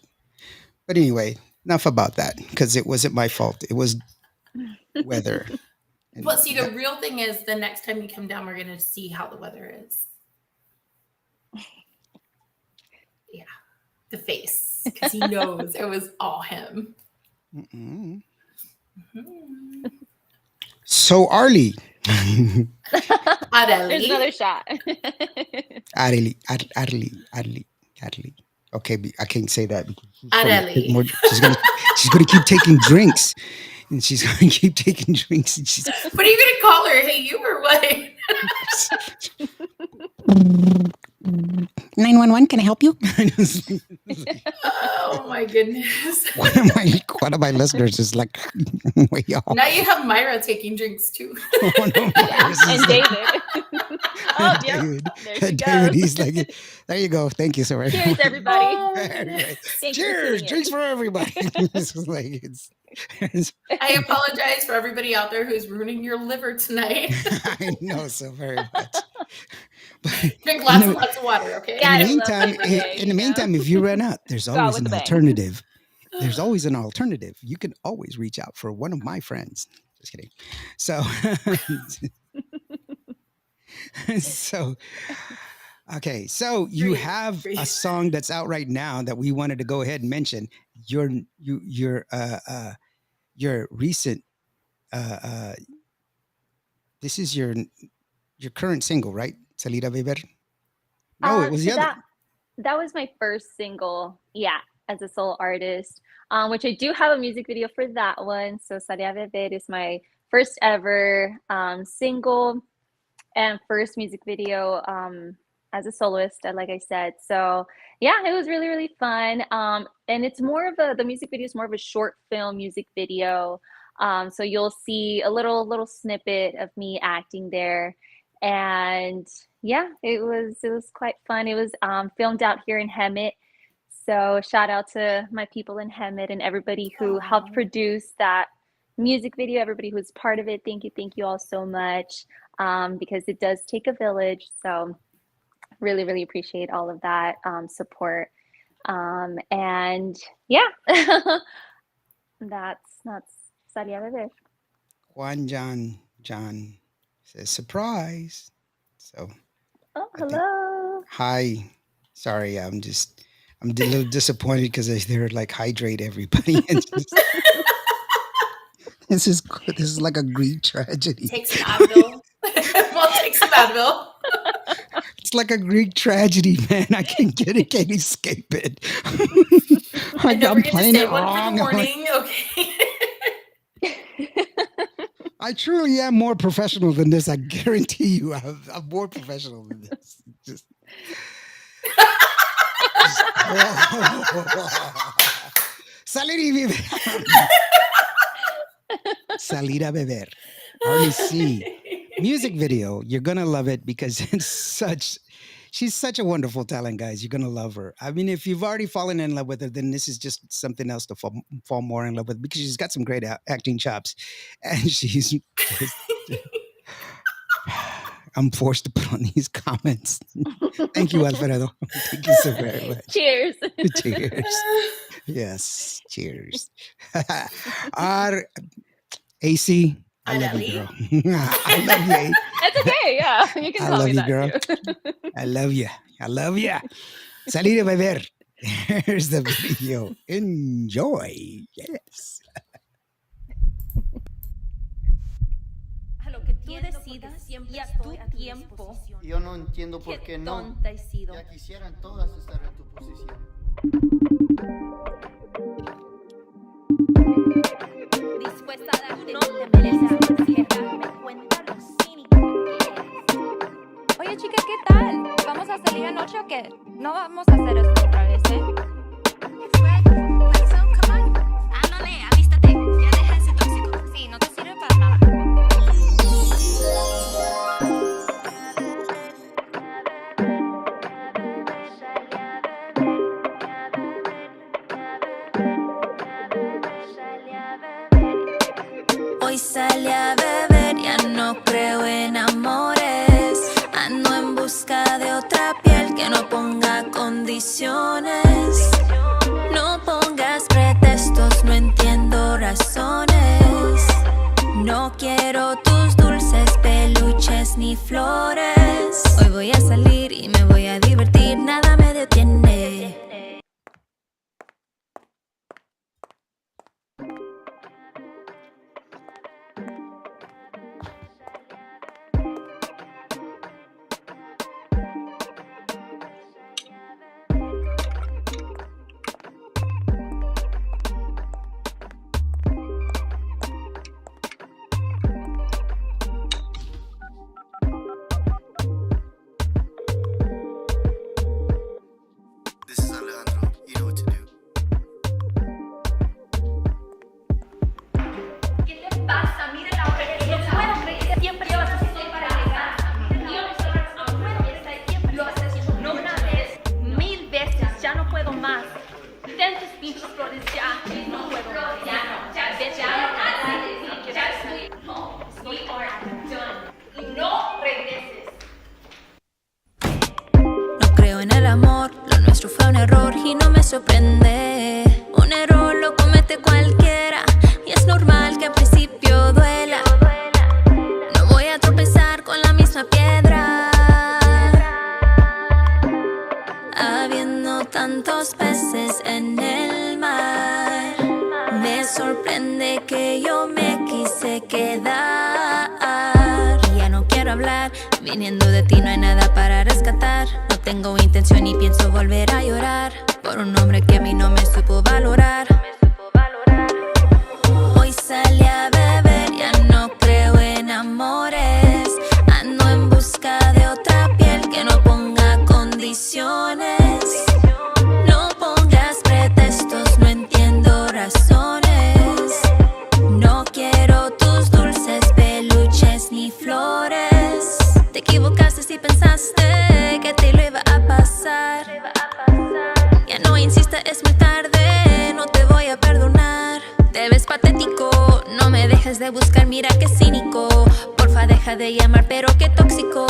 But anyway, enough about that because it wasn't my fault. It was weather. And But see, the that- real thing is the next time you come down, we're going to see how the weather is. Yeah, the face. Because he knows it was all him. Mm-mm. Mhm. So Arley, There's Arley. another shot. Arley. Okay, I can't say that because Arley. she's gonna keep taking drinks, and she's gonna keep taking drinks, and she's. What are you going to call her? Hey, you or what? 911, can I help you? Oh my goodness. One of my listeners is like, way off. Now you have Myra taking drinks too. Oh, no, Yeah, this is and like- David. Oh, yep. David, There she David, goes. he's like, there you go. Thank you so much. Cheers, everybody. Oh, my Anyway, goodness. Thanks for cheers, tuning in. drinks for everybody. This is like it's I apologize for everybody out there who's ruining your liver tonight. I know so very much. But Drink lots No. and lots of water, okay? Yeah. in the Gotta love meantime, Labor Day, in the you know? meantime, if you run out, there's Go out always with an a bang. alternative. There's always an alternative. You can always reach out for one of my friends. Just kidding. So, so, okay. So you Breathe, have breathe. a song that's out right now that we wanted to go ahead and mention. Your recent. This is your current single, right? Salida Beber. No, it was the So other. that was my first single, yeah, as a solo artist, which I do have a music video for that one. So Salia Beber is my first ever single and first music video as a soloist, like I said. So yeah, it was really, really fun. And it's more of the music video is more of a short film music video. So you'll see a little snippet of me acting there. And yeah, it was quite fun. It was filmed out here in Hemet. So shout out to my people in Hemet and everybody who helped produce that music video, everybody who's part of it. Thank you all so much, because it does take a village. So really, really appreciate all of that support. And yeah, that's Salí a beber. Juan John says surprise. So Oh, I think- hello. hi. Sorry, I'm a little disappointed because they're like hydrate everybody. And this is like a Greek tragedy. Take some Advil. Well, take some Advil. It's like a Greek tragedy, man. I can't get it, can't escape it. And don't I'm forget to playing say it one wrong. for the I'm like, warning. Okay. I truly am more professional than this. I guarantee you, I'm more professional than this. Just salir y beber. Salir a beber. Arley C. Music video. You're gonna love it because she's such a wonderful talent, guys. You're gonna love her. I mean, if you've already fallen in love with her, then this is just something else to fall more in love with because she's got some great acting chops, and she's. I'm forced to put on these comments. Thank you, Alfredo. Thank you so very much. Cheers. Cheers. Yes, cheers. AC, I love you, girl. I love you. That's okay. Yeah, you can I call love me you, that girl. too. I love you. I love you. Salir a beber. Here's the video. Enjoy. Yes. A lo que tú decidas y a tu tiempo. Yo no entiendo por qué Qué no. tonta he sido. Ya quisieran todas estar en tu posición. Dispuesta a darte no te mereces darme cuenta lo cínico que eres. Oye, chica, ¿qué tal? ¿Vamos a salir anoche o qué? No vamos a hacer esto otra vez, ¿eh? Ándale, alístate. Ya deja ese tóxico. Sí, no te sirve para nada. Hoy salí a beber, ya no creo en amores. Ando en busca de otra piel que no ponga condiciones. No pongas pretextos, no entiendo razones. No quiero tus dulces peluches ni flores. Hoy voy a salir y me voy a divertir, nada me detiene. This is Alejandro. You know what to do. ¿Qué te pasa? Mira la hora que es. No puedo creer que siempre lo haces así para llegar. Lo has hecho no una vez, 1000 veces. Ya no puedo más. Ten tus pinches flores ya. No puedo más. Ya no. Ya estoy. No, we are done. Y no regreses. No creo en el amor, lo nuestro fue un error y no me sorprende. Un error lo comete cualquiera y es normal que al principio duela. No voy a tropezar con la misma piedra. Habiendo tantos peces en el mar, me sorprende que yo me quise quedar. Y ya no quiero hablar, viniendo de ti no hay nada para rescatar. No tengo intención y pienso volver a llorar por un hombre que a mí no me supo valorar. Hoy salí a beber, ya no creo en amores. Ando en busca de otra piel que no ponga patético. No me dejes de buscar, mira qué cínico. Porfa, deja de llamar, pero qué tóxico.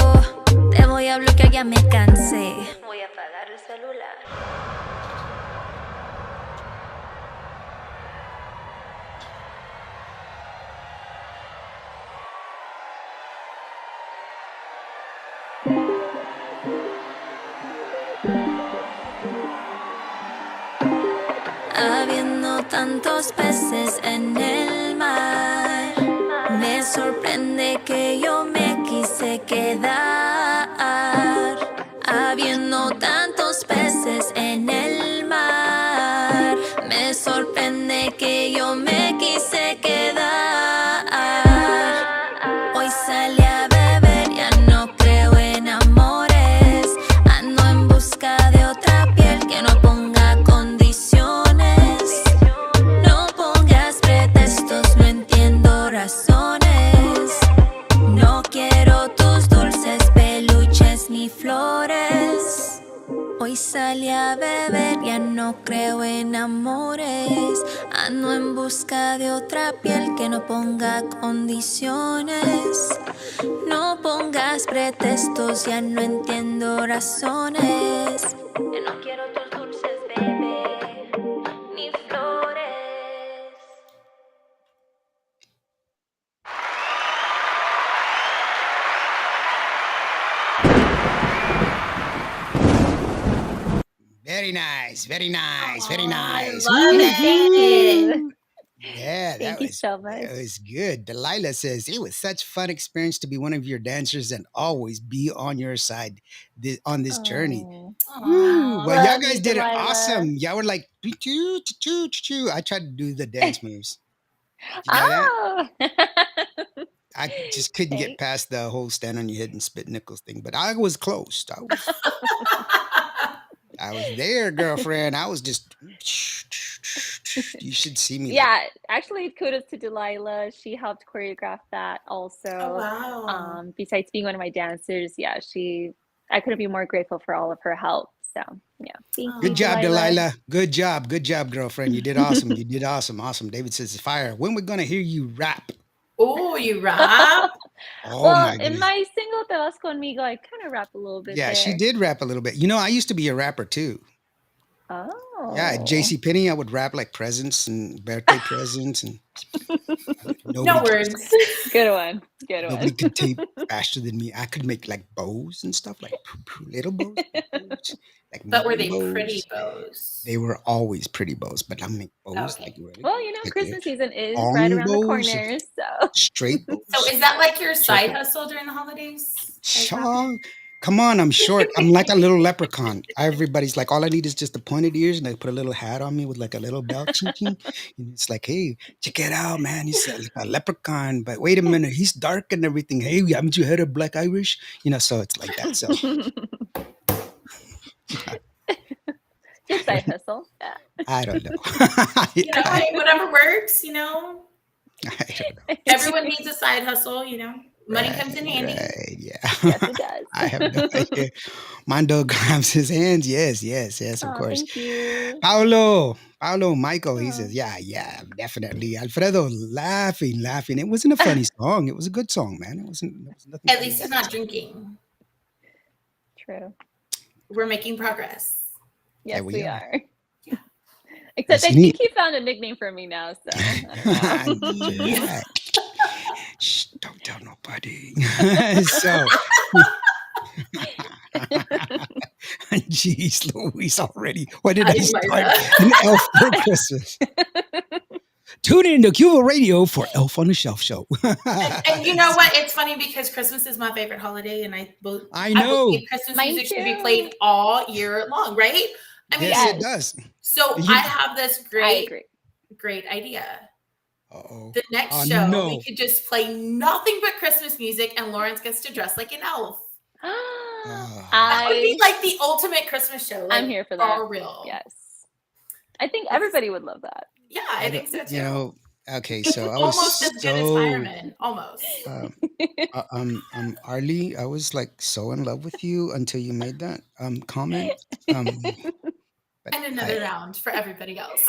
Te voy a bloquear, ya me cansé. Voy a apagar el celular. Habiendo tantos peces en el mar, me sorprende que yo me quise quedar. Habiendo tantos peces en el mar, me sorprende que yo me quise quedar. Hoy salí a beber, ya no creo en amores. Ando en busca de otra piel que no ponga condiciones. No pongas pretextos, no entiendo razones. No quiero tus dulces peluches ni flores. Hoy salí a beber, ya no creo en amores. Ando en busca de otra piel que no ponga condiciones. No pongas pretextos, ya no entiendo razones. Ya no quiero tus dulces, bebé, ni flores. Very nice, very nice, very I nice. love it. Yeah, Thank you so much. that was good. Delilah says it was such fun experience to be one of your dancers and always be on your side on this journey. Oh, Woo. Well, y'all love guys you, did it Delilah. awesome. Y'all were like, choo, choo, choo, choo. I tried to do the dance moves. You know that? Oh. I just couldn't Okay. get past the whole stand on your head and spit nickels thing, but I was close. I was there, girlfriend. I was just. You should see me. Yeah, actually, kudos to Delilah. She helped choreograph that also. Oh, wow. Besides being one of my dancers, yeah, I couldn't be more grateful for all of her help. So, yeah. Thank you, Good job, Delilah. Good job, girlfriend. You did awesome. You did awesome. David says it's fire. When we're gonna hear you rap? Oh, you rap? Oh Well, my in goodness. my single Te Vas Conmigo, I kind of rap a little bit Yeah, there. she did rap a little bit. You know, I used to be a rapper too. Oh. Yeah, at JCPenney, I would rap like presents and birthday presents, and No nobody, words. Good one. Good nobody one. could tape faster than me. I could make like bows and stuff, like little bows, like But were they medium pretty bows. bows? They were always pretty bows, but I make bows Okay. like really, Well, you know, like Christmas season is long right around the bows, corner, so. straight bows. So is that like your side Circle. hustle during the holidays? Like Shaw, come on, I'm short. I'm like a little leprechaun. Everybody's like, all I need is just the pointed ears, and they put a little hat on me with like a little belt. Ching, ching. And it's like, hey, check it out, man. He's like a leprechaun, but wait a minute, he's dark and everything. Hey, haven't you heard of Black Irish? You know, so it's like that. So Your side hustle. Yeah. I don't know. you know, hey, whatever works, you know. I don't know. Everyone needs a side hustle, you know. Money comes in handy. Right, yeah. Yes, it does. I have no idea. Mondo grabs his hands. Yes, of Oh, course. thank you. Paolo, Michael, he Oh. says, yeah, definitely. Alfredo laughing. It wasn't a funny song. It was a good song, man. There was nothing At funny least he's about not it. drinking. True. We're making progress. Yes, we we are. are. Except I Listen, think he found a nickname for me now, so I don't know. Yeah. Shh, don't tell nobody. So, jeez, Louise, already. What did I start? An Elf for Christmas. Tune in to Cuba Radio for Elf on the Shelf show. And you know what? It's funny because Christmas is my favorite holiday, and I know. believe Christmas Mine music should be too. played all year long, right? I mean, Yes, Yes. it does. so You- I have this I great, agree. great idea. Uh-oh. The next Oh, show, no. we could just play nothing but Christmas music, and Lawrence gets to dress like an elf. That would be I like the ultimate Christmas show. Like, I'm here for that. For real. Yes. I think everybody would love that. Yeah, I think so too. You know, okay, so I was Almost as good as so Fireman. Almost. Arley, I was like so in love with you until you made that comment. But And another round for everybody else.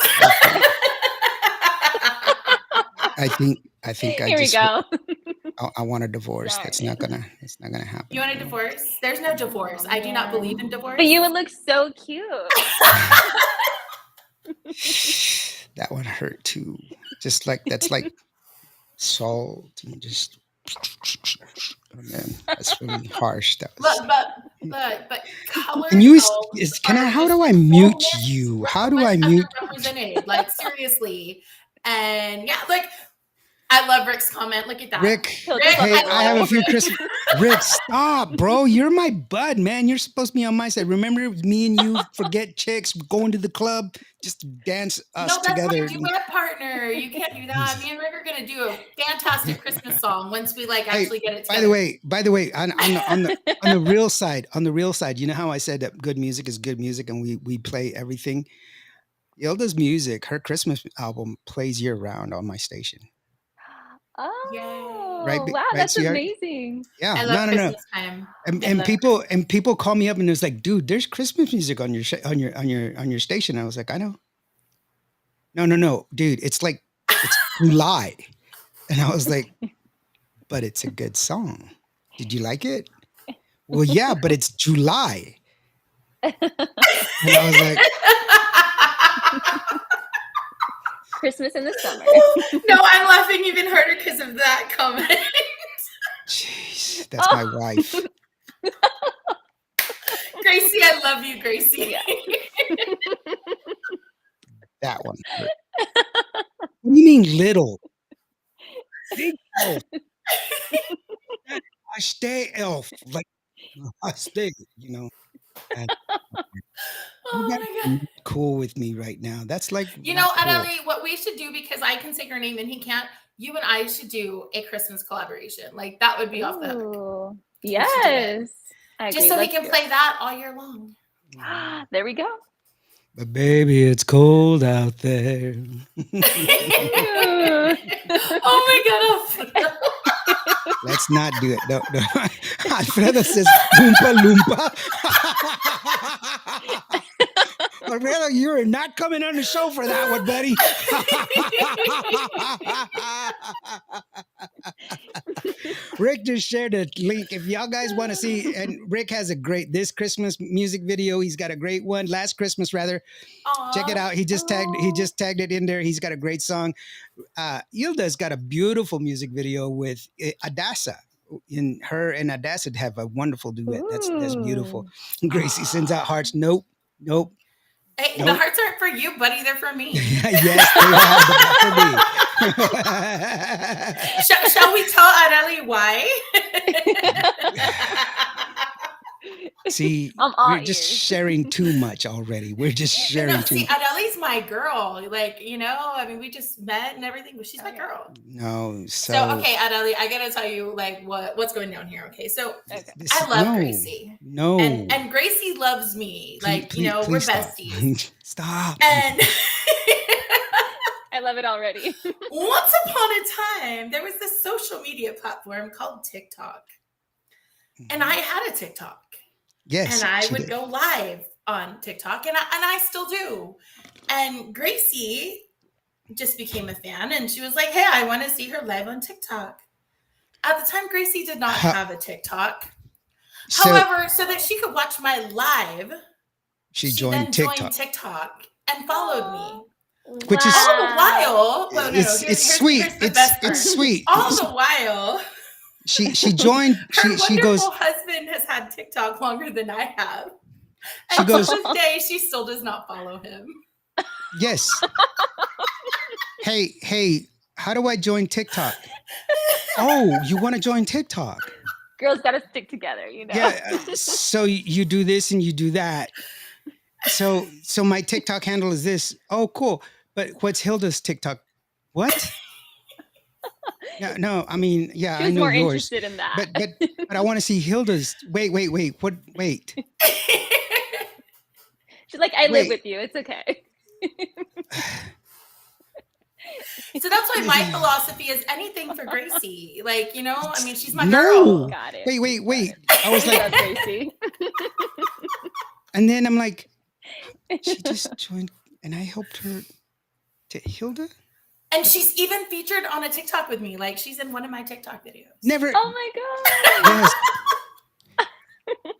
I think I Here we just go. I want a divorce. Darn That's it. not gonna it's not gonna happen. You want a divorce? There's no divorce. Oh I do not believe in man. divorce. But you would look so cute. That one hurt too. Just like that's like salt and just oh man, that's really harsh. That was Look, but color can you elves can I are how just do I so mute much, you? How so do much I mute? underrepresented. Like seriously. And yeah, like I love Rick's comment. Look at that. Rick, He'll just hey, love the I have a role. few Christmas. Rick, stop, bro. You're my bud, man. You're supposed to be on my side. Remember, me and you forget chicks going to the club, just dance us No, that's together. my duet partner. You can't do that. Me and Rick are gonna do a fantastic Christmas song once we like Hey, actually get it by together. the way, on the real side, you know how I said that good music is good music, and we play everything. Yelda's music, her Christmas album plays year round on my station. Right, Oh, wow, that's sweetheart? amazing. Yeah, I love no. Christmas time. I And love people call me up and it's like, dude, there's Christmas music on your on your station. I was like, I know. No, dude, it's like it's July, and I was like, but it's a good song. Did you like it? Well, yeah, but it's July, and I was like, Christmas in the summer. No, I'm laughing even harder because of that comment. jeez, that's my wife. Gracie, I love you, Gracie. Yeah. That one. Hurt. What do you mean little? Big elf. I stay elf. Like I stay, you know. And Oh you my guys god. are not cool with me right now. That's like You not know, cool. Arley, what we should do, because I can say your name and he can't, you and I should do a Christmas collaboration. Like that would be off the hook. Ooh, We should do it. yes. I agree. Just so we Let's can do play that all year long. it. There we go. But baby, it's cold out there. Oh my god. Let's not do it. No. Alfredo says Oompa Loompa. Alfredo, you're not coming on the show for that one, buddy. Rick just shared a link. If y'all guys want to see, and Rick has a great this Christmas music video. He's got a great one. Last Christmas, rather. Check it Aw. out. He just tagged it in there. He's got a great song. Hilda's got a beautiful music video with Adassa. In her and Adassa have a wonderful duet. That's beautiful. Gracie sends out hearts. Nope. Hey, the Nope. hearts aren't for you, buddy. They're for me. Yes, they are, but not for me. Shall we tell Arley why? See, I'm all we're just ears. sharing too much already. We're just sharing No, too see, much. Arley's my girl. Like, you know, I mean, we just met and everything, but she's my girl. No, So okay, Arley, I gotta tell you like what's going down here. Okay, so I love Gracie. No. And Gracie loves me. Like, you know, we're stop. besties. Stop. And I love it already. once upon a time, there was this social media platform called TikTok. And I had a TikTok. Yes. And I she would did. go live on TikTok, and I still do. And Gracie just became a fan, and she was like, "Hey, I want to see her live on TikTok." At the time, Gracie did not have a TikTok. So However, so that she could watch my live, she then joined TikTok, joined TikTok and followed me. which is All the while, well, no, it's sweet. Here's the best part. It's sweet. All the while, She joined. her She goes. wonderful husband has had TikTok longer than I have. She And goes. to this day, she still does not follow him. Yes. Hey, how do I join TikTok? Oh, you want to join TikTok? Girls gotta stick together, you know. Yeah. So you do this and you do that. So my TikTok handle is this. Oh, cool. But what's Hilda's TikTok? What? No. I mean, yeah, She I was know more yours. interested in that. But I want to see Hilda's. Wait. What? Wait. She's like, I live Wait. with you. It's okay. So that's why my philosophy is anything for Gracie. Like, you know, I mean, she's my No. girl. Got it. Wait. I was We like, love Gracie. and then I'm like, she just joined, and I helped her to Hilda. And she's even featured on a TikTok with me. Like she's in one of my TikTok videos. Never. Oh my god. Yes.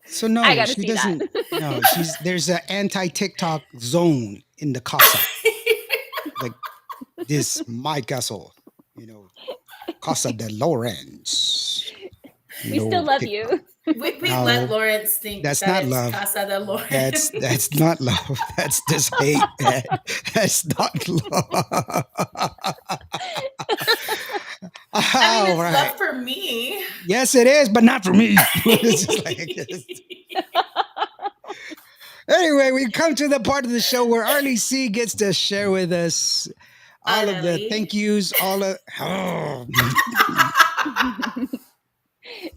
So no, I gotta she see doesn't. that. No, there's an anti-TikTok zone in the casa. Like this, my castle. Casa de Lawrence. We still love TikTok. you. We No, let Lawrence think that's that not it's love. Casa de Lawrence. That's not love. That's just hate, man. That's not love. I mean, All it's right. love for me. Yes, it is, but not for me. It's just like this. Anyway, we come to the part of the show where Arley C gets to share with us all of the Arley. thank yous, all of. Oh.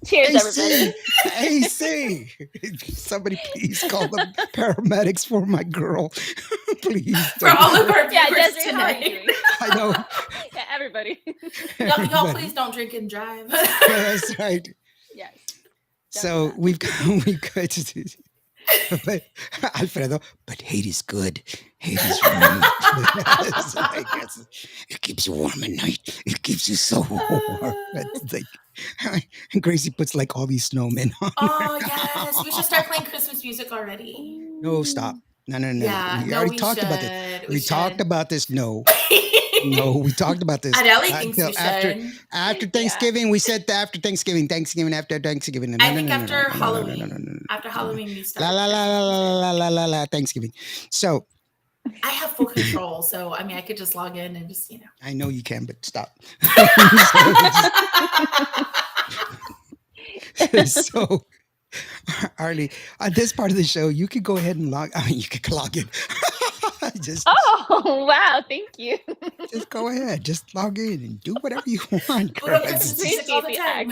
Cheers, everybody. AC. Somebody please call the paramedics for my girl. Please. For all of our Yeah, viewers Desiree, how are you tonight. doing? I know. Yeah, everybody. Y'all Everybody. please don't drink and drive. That's right. Yes. So Definitely. we got to but Alfredo, but hate is good. Hate is warm. It's like, it keeps you warm at night. It keeps you so warm. It's like, and Gracie puts like all these snowmen on. Oh yes, we should start playing Christmas music already. No, stop. No. Yeah, We no, already we talked about should. this. We We talked should. about this. No, we talked about this. Adeli thinks Until we should. after Yeah. Thanksgiving, we said after Thanksgiving, after Thanksgiving. No, I no, think no, no, after no, no, no, no, Halloween. no, no, no. After Halloween, we start. La la la Christmas la music. la la la la Thanksgiving. So I have full control, so I mean, I could just log in and just I know you can, but stop. So Arley, on this part of the show, you could go ahead and you could log in. just Oh wow! Thank you. just go ahead. Just log in and do whatever you want, Put girl. on Christmas music all the time.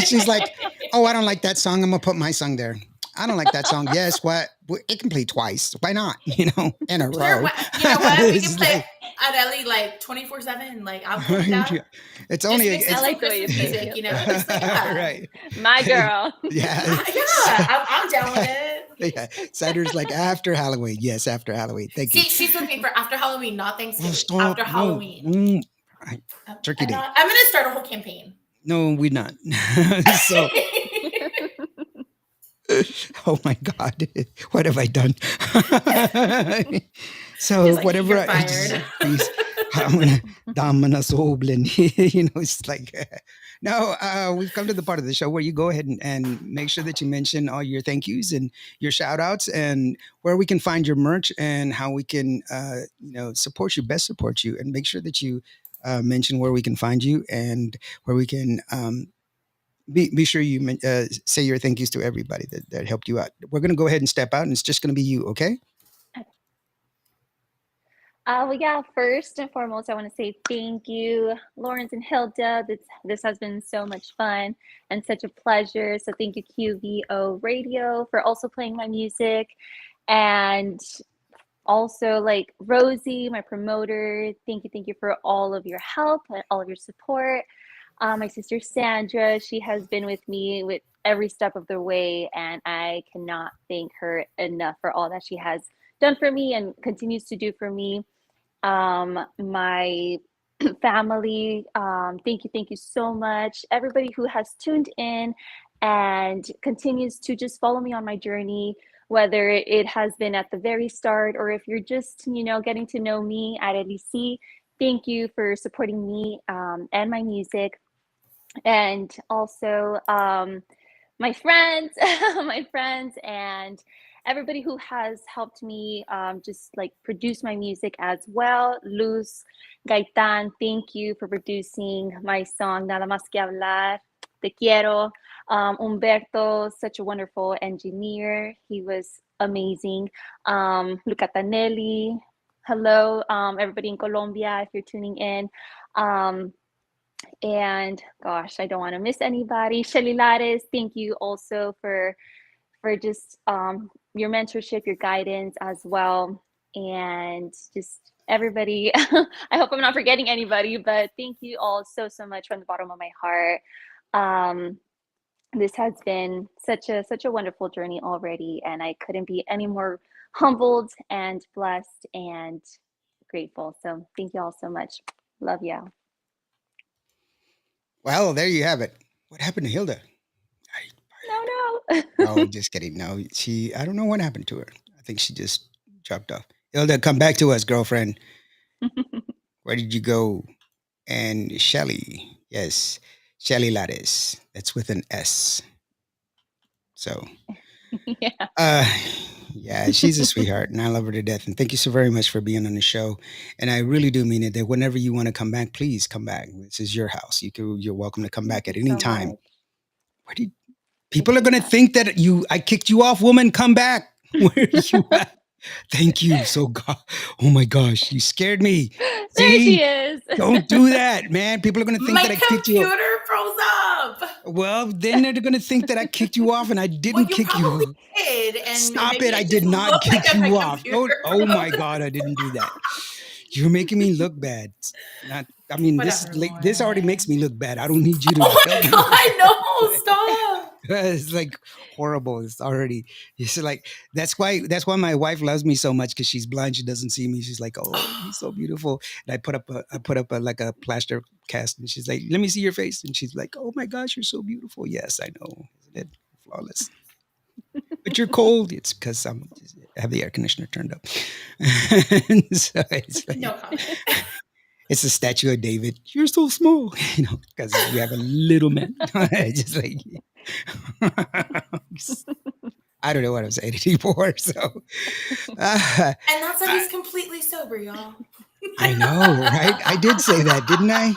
She's like, oh, I don't like that song. I'm gonna put my song there. I don't like that song. Yes, what? It can play twice. Why not? In a Sure, row. you know what? We It's can play like- Adeli like 24/7. Like I'm cool with that. It's Just only mix I it it's, like with the way you Christmas say music, it. you know? Just like that. right. My girl. Yeah. Yeah, I'm down with it. Yeah. Saturday's like after Halloween. Yes, after Halloween. Thank See, you. she's with me for after Halloween, not Oh, Thanksgiving. stop. After No. Halloween. Turkey Day. I'm gonna start a whole campaign. No, we're not. So, oh my God, what have I done? So He's like, whatever "You're I just, fired." please, I'm gonna damana soblin. It's like no. We've come to the part of the show where you go ahead and make sure that you mention all your thank yous and your shout outs and where we can find your merch and how we can support you, best support you, and make sure that you mention where we can find you and where we can be sure you say your thank yous to everybody that helped you out. We're going to go ahead and step out, and it's just going to be you, okay? Well, yeah, first and foremost, I want to say thank you, Lawrence and Hilda. This has been so much fun and such a pleasure. So thank you, QVO Radio, for also playing my music. And also, like Rosie, my promoter, thank you for all of your help and all of your support. My sister Sandra, she has been with me with every step of the way, and I cannot thank her enough for all that she has done for me and continues to do for me. My family, thank you so much. Everybody who has tuned in and continues to just follow me on my journey, whether it has been at the very start or if you're just, getting to know me at Arley C. Thank you for supporting me and my music. And also my friends, and everybody who has helped me just like produce my music as well. Luz, Gaitan, thank you for producing my song Nada Más Que Hablar, Te Quiero. Umberto, such a wonderful engineer. He was amazing. Luca Tanelli, hello, everybody in Colombia, if you're tuning in. And gosh, I don't want to miss anybody. Shelly Lares, thank you also for just your mentorship, your guidance as well, and just everybody. I hope I'm not forgetting anybody, but thank you all so much from the bottom of my heart. This has been such a wonderful journey already, and I couldn't be any more humbled and blessed and grateful. So thank you all so much. Love y'all. Well, there you have it. What happened to Hilda? No, No, no. just kidding. No, I don't know what happened to her. I think she just dropped off. Hilda, come back to us, girlfriend. Where did you go? And Shelly, yes, Shelly Lattice. That's with an S. So, Yeah. uh, yeah, she's a sweetheart, and I love her to death. And thank you so very much for being on the show. And I really do mean it. That whenever you want to come back, please come back. This is your house. You're welcome to come Thank back you at any so time. much. Where did Thank people are you, gonna guys. think that I kicked you off, woman? Come back. Where are you at? Thank you. So God, oh my gosh, you scared me. There she See, is. don't do that, man. People are gonna think My that I kicked you off. computer froze up. Well, then they're gonna think that I kicked you off, and I Well, didn't you kick probably you. did, and Stop maybe it! I it did just not looked like kick my you off. computer Don't. Oh my froze. God, I didn't do that. You're making me look bad. Not. I mean, Whatever, this already makes Lauren. me look bad. I don't need you to Oh help my me look God, bad. no, stop. It's like horrible. It's already. It's like that's why my wife loves me so much because she's blind. She doesn't see me. She's like, oh, he's so beautiful. And I put up like a plaster cast, and she's like, let me see your face. And she's like, oh my gosh, you're so beautiful. Yes, I know, isn't it flawless? But you're cold. It's because I have the air conditioner turned up. And so it's No like comment. it's a statue of David. You're so small, because you have a little man. Just like I don't know what I'm saying anymore. So uh, And that's that I, he's completely sober, y'all. I know, right? I did say that, didn't I?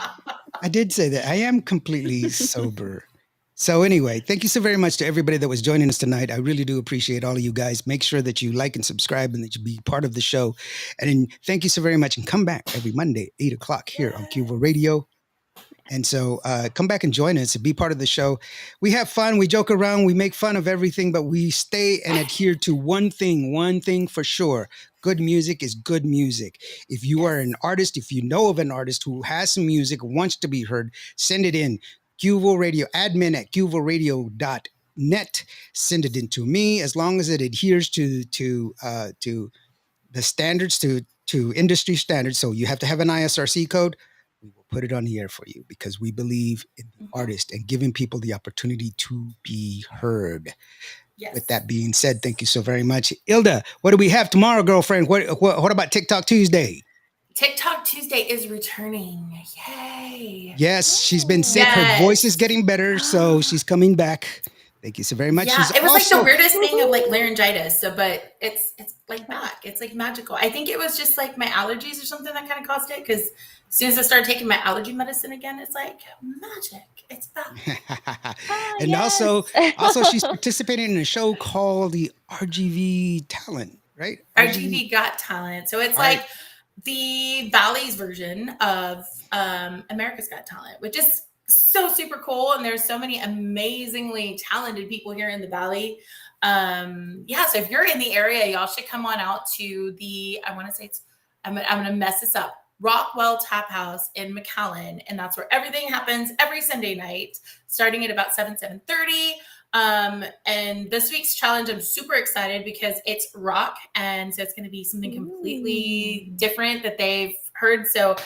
I did say that. I am completely sober. So anyway, thank you so very much to everybody that was joining us tonight. I really do appreciate all of you guys. Make sure that you like and subscribe and that you be part of the show. And then thank you so very much. And come back every Monday, 8 o'clock here on Cuba Radio. And so come back and join us and be part of the show. We have fun. We joke around. We make fun of everything, but we stay and adhere to one thing for sure. Good music is good music. If you are an artist, if you know of an artist who has some music, wants to be heard, send it in. Cuvo Radio, admin at cuvoradio.net. Send it in to me as long as it adheres to the standards, to industry standards. So you have to have an ISRC code. We will put it on the air for you because we believe in the artist and giving people the opportunity to be heard. Yes. With that being said, thank you so very much. Ilda, what do we have tomorrow, girlfriend? What about TikTok Tuesday? TikTok Tuesday is returning. Yay. Yes, she's been sick. Her Yes. voice is getting better, so she's coming back. Thank you so very much. Yeah, She's it was like the also weirdest thing of like laryngitis. So, but it's like back. It's like magical. I think it was just like my allergies or something that kind of caused it. Because as soon as I started taking my allergy medicine again, it's like magic. It's back. and Yes. also she's participating in a show called the RGV Talent, right? RGV Got Talent. So it's All right. like the Valley's version of America's Got Talent, which is so super cool. And there's so many amazingly talented people here in the Valley. Yeah, so if you're in the area, y'all should come on out to I want to say I'm going to mess this up. Rockwell Tap House in McAllen. And that's where everything happens every Sunday night, starting at about 7:30. And this week's challenge, I'm super excited because it's rock. And so it's going to be something completely different that they've heard. So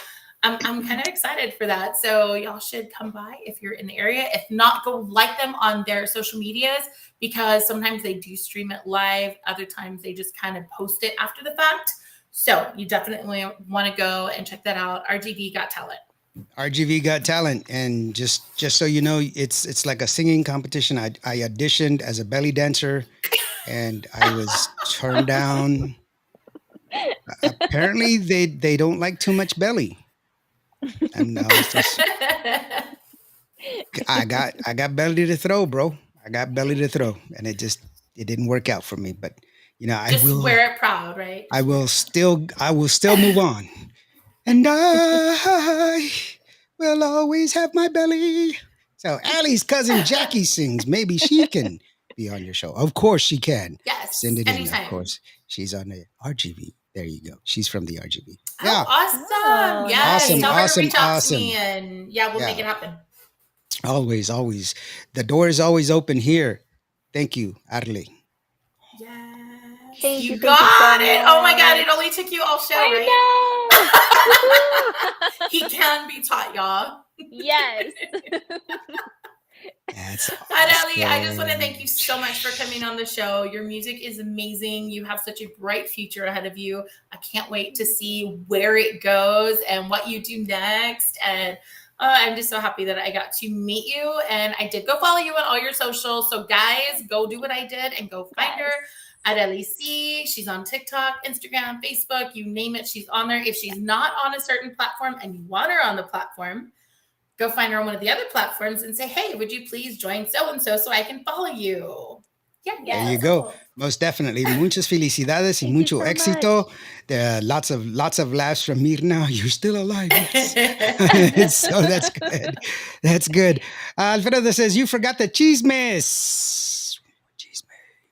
I'm kind of excited for that. So y'all should come by if you're in the area. If not, go like them on their social medias because sometimes they do stream it live. Other times they just kind of post it after the fact. So you definitely want to go and check that out. RGV Got Talent. RGV Got Talent, and just so you know, it's like a singing competition. I auditioned as a belly dancer, and I was turned down. Apparently, they don't like too much belly, and I got belly to throw, bro. I got belly to throw, and it didn't work out for me. But I just will wear it proud, right? I will still move on. And I will always have my belly. So Allie's cousin Jackie sings. Maybe she can be on your show. Of course she can. Yes. Send it anytime. in. Of course. She's on the RGV. There you go. She's from the RGV. Oh, Yeah. awesome. Oh, Yes. Awesome, Tell her to awesome, reach out awesome. to me and we'll Yeah. make it happen. Always. The door is always open here. Thank you, Arley. Yes. Thank you you so got it. Oh my God. much. It only took you all show, I right? know. He can be taught, y'all. Yes. That's Arley, I just want to thank you awesome. so much for coming on the show. Your music is amazing. You have such a bright future ahead of you. I can't wait to see where it goes and what you do next. And I'm just so happy that I got to meet you. And I did go follow you on all your socials. So, guys, go do what I did and go find her at Arley C. She's on TikTok, Instagram, Facebook, you name it. She's on there. If she's not on a certain platform and you want her on the platform, go find her on one of the other platforms and say, hey, would you please join so-and-so so I can follow you? Yeah, There yeah. you go. Most definitely. Muchas felicidades y Thank you mucho so éxito. much. There are lots of laughs from Mirna. You're still alive. Yes. So that's good. That's good. Alfredo says, you forgot the chismes.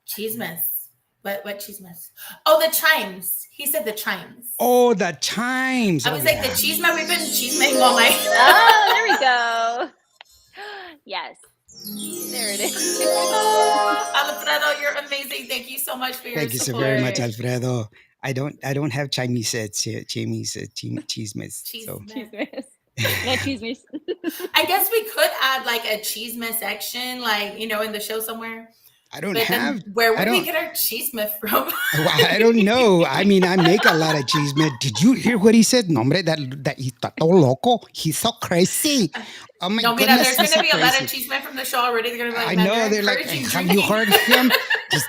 Chismes. What chismes? Oh, the chimes. He said the chimes. Oh, the chimes. I was like, the chisme, we've been chismeing all night. Oh, there we go. Yes. There it is. Alfredo, you're amazing. Thank you so much for your Thank you so support. very much, Alfredo. I don't have Chinese chismes. So Chismes. No chismes. I guess we could add like a chisme section, like, in the show somewhere. I don't But have. then where I would we don't. get our chisme from? I don't know. I mean, I make a lot of cheese, man. Did you hear what he said? No, hombre, that he's todo loco. He's so crazy. Oh my No, mira, goodness, there's he's going to so be a lot of crazy. chisme from the show already. They're going to be like, I man, know. They're like, encouraging have you drinking." heard him? Just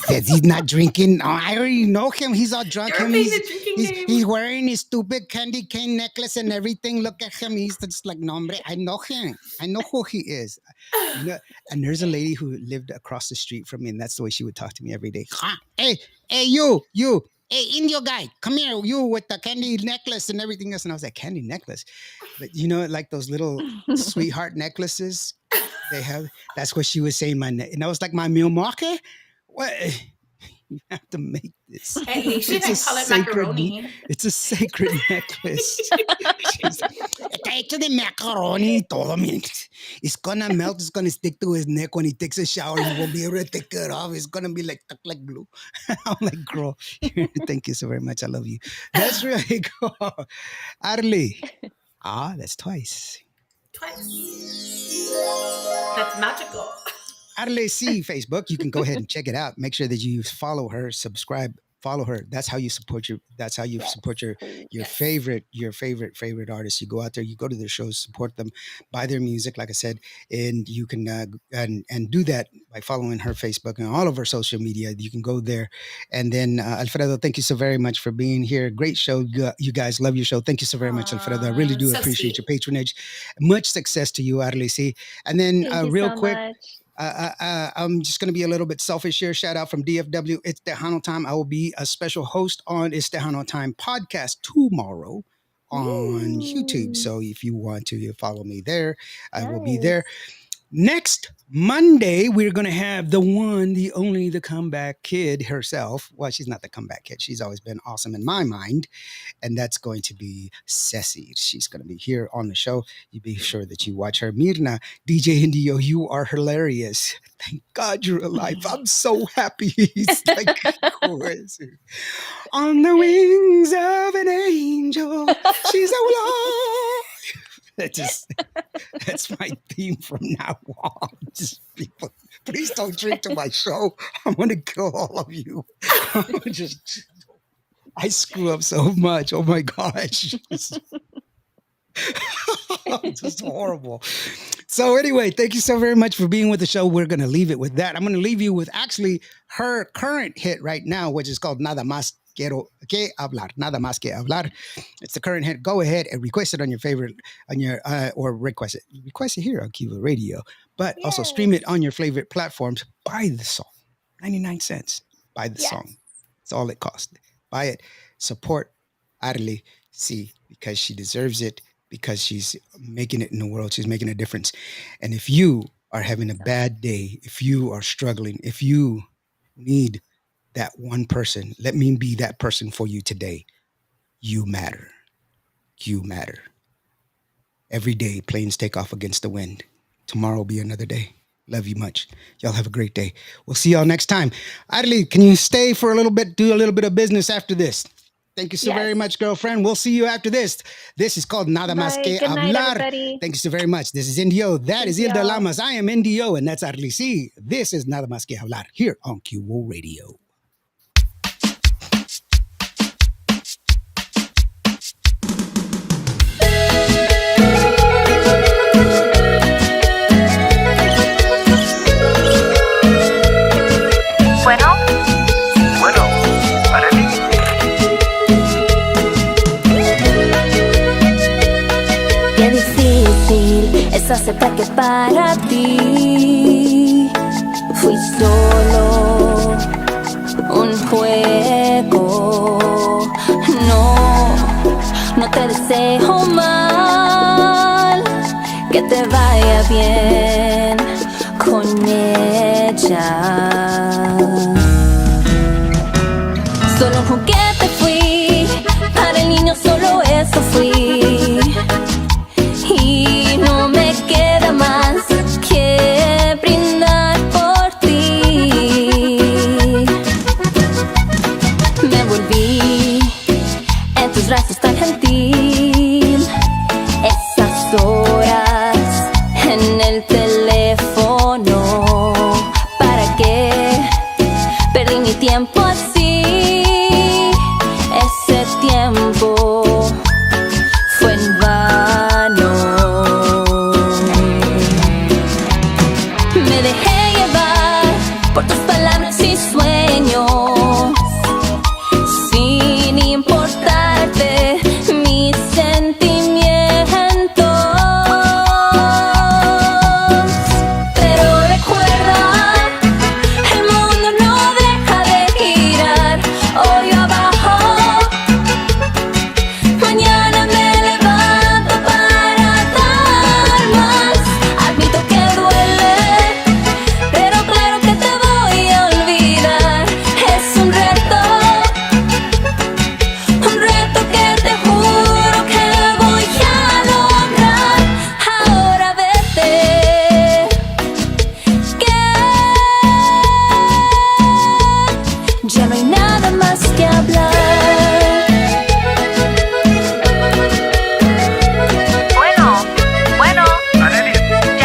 says he's not drinking. Oh, I already know him. He's all drunk. You're Him. making the drinking He's game. wearing his stupid candy cane necklace and everything. Look at him. He's just like, no, hombre, I know him. I know who he is. You know, and there's a lady who lived across the street from me, and that's the way she would talk to me every day. Hey, you, hey, Indio guy, come here, you with the candy necklace and everything else. And I was like, candy necklace? But like those little sweetheart necklaces they have? That's what she was saying. And I was like, my meal market? What? You have to make this. At least you It's didn't a call it sacred, macaroni. it's a sacred necklace. She's, "Está hecho de macaroni y todo, man. It's gonna melt. It's gonna stick to his neck when he takes a shower. He won't be able to take it off. It's gonna be like stuck like glue." I'm like, girl, thank you so very much. I love you. That's really cool. Arley. That's twice. Twice. That's magical. Arley C Facebook. You can go ahead and check it out. Make sure that you follow her, subscribe, follow her. That's how you support your. That's how you support your Yes. favorite artists. You go out there, you go to their shows, support them, buy their music, like I said, and you can and do that by following her Facebook and all of her social media. You can go there, and then Alfredo, thank you so very much for being here. Great show, you guys. Love your show. Thank you so very much, Alfredo. I really do So appreciate sweet. your patronage. Much success to you, Arley C. And then Thank you real so quick. much. I'm just going to be a little bit selfish here. Shout out from DFW. It's Tejano Time. I will be a special host on It's Tejano Time podcast tomorrow on YouTube. So if you want to follow me there, I will be there. Next Monday, we're going to have the one, the only, the comeback kid herself. Well, she's not the comeback kid. She's always been awesome in my mind. And that's going to be Ceci. She's going to be here on the show. You be sure that you watch her. Mirna, DJ Indio, you are hilarious. Thank God you're alive. I'm so happy. He's like, crazy. On the wings of an angel, she's alive. That's my theme from now on. Just people, please don't drink to my show. I'm gonna kill all of you. I screw up so much. Oh my gosh. Just horrible. So anyway, thank you so very much for being with the show. We're gonna leave it with that. I'm gonna leave you with actually her current hit right now, which is called Nada Más Quiero Que Hablar. Nada Más Que Hablar. It's the current hit. Go ahead and request it on your favorite, or request it here on Kiva Radio. But also stream it on your favorite platforms. Buy the song, 99 cents. Buy the song. It's all it costs. Buy it. Support Arley C because she deserves it. Because she's making it in the world. She's making a difference. And if you are having a bad day, if you are struggling, if you need that one person, let me be that person for you today. You matter. You matter. Every day, planes take off against the wind. Tomorrow will be another day. Love you much. Y'all have a great day. We'll see y'all next time. Arley, can you stay for a little bit, do a little bit of business after this? Thank you so very much, girlfriend. We'll see you after this. This is called Nada Más Bye. Que Good night, Hablar. everybody. Thank you so very much. This is Indio. That is Thank Hilda y'all. Lamas. I am Indio, and that's Arley C. This is Nada Más Que Hablar here on QO Radio. Bueno, Bueno, Arely. Qué difícil es aceptar que para ti fui solo un juego. No te deseo mal, que te vaya bien con ella. Solo un juguete fui, para el niño solo eso fui. Y no me queda más que brindar por ti. Me volví en tus brazos tan gentil. Esa soy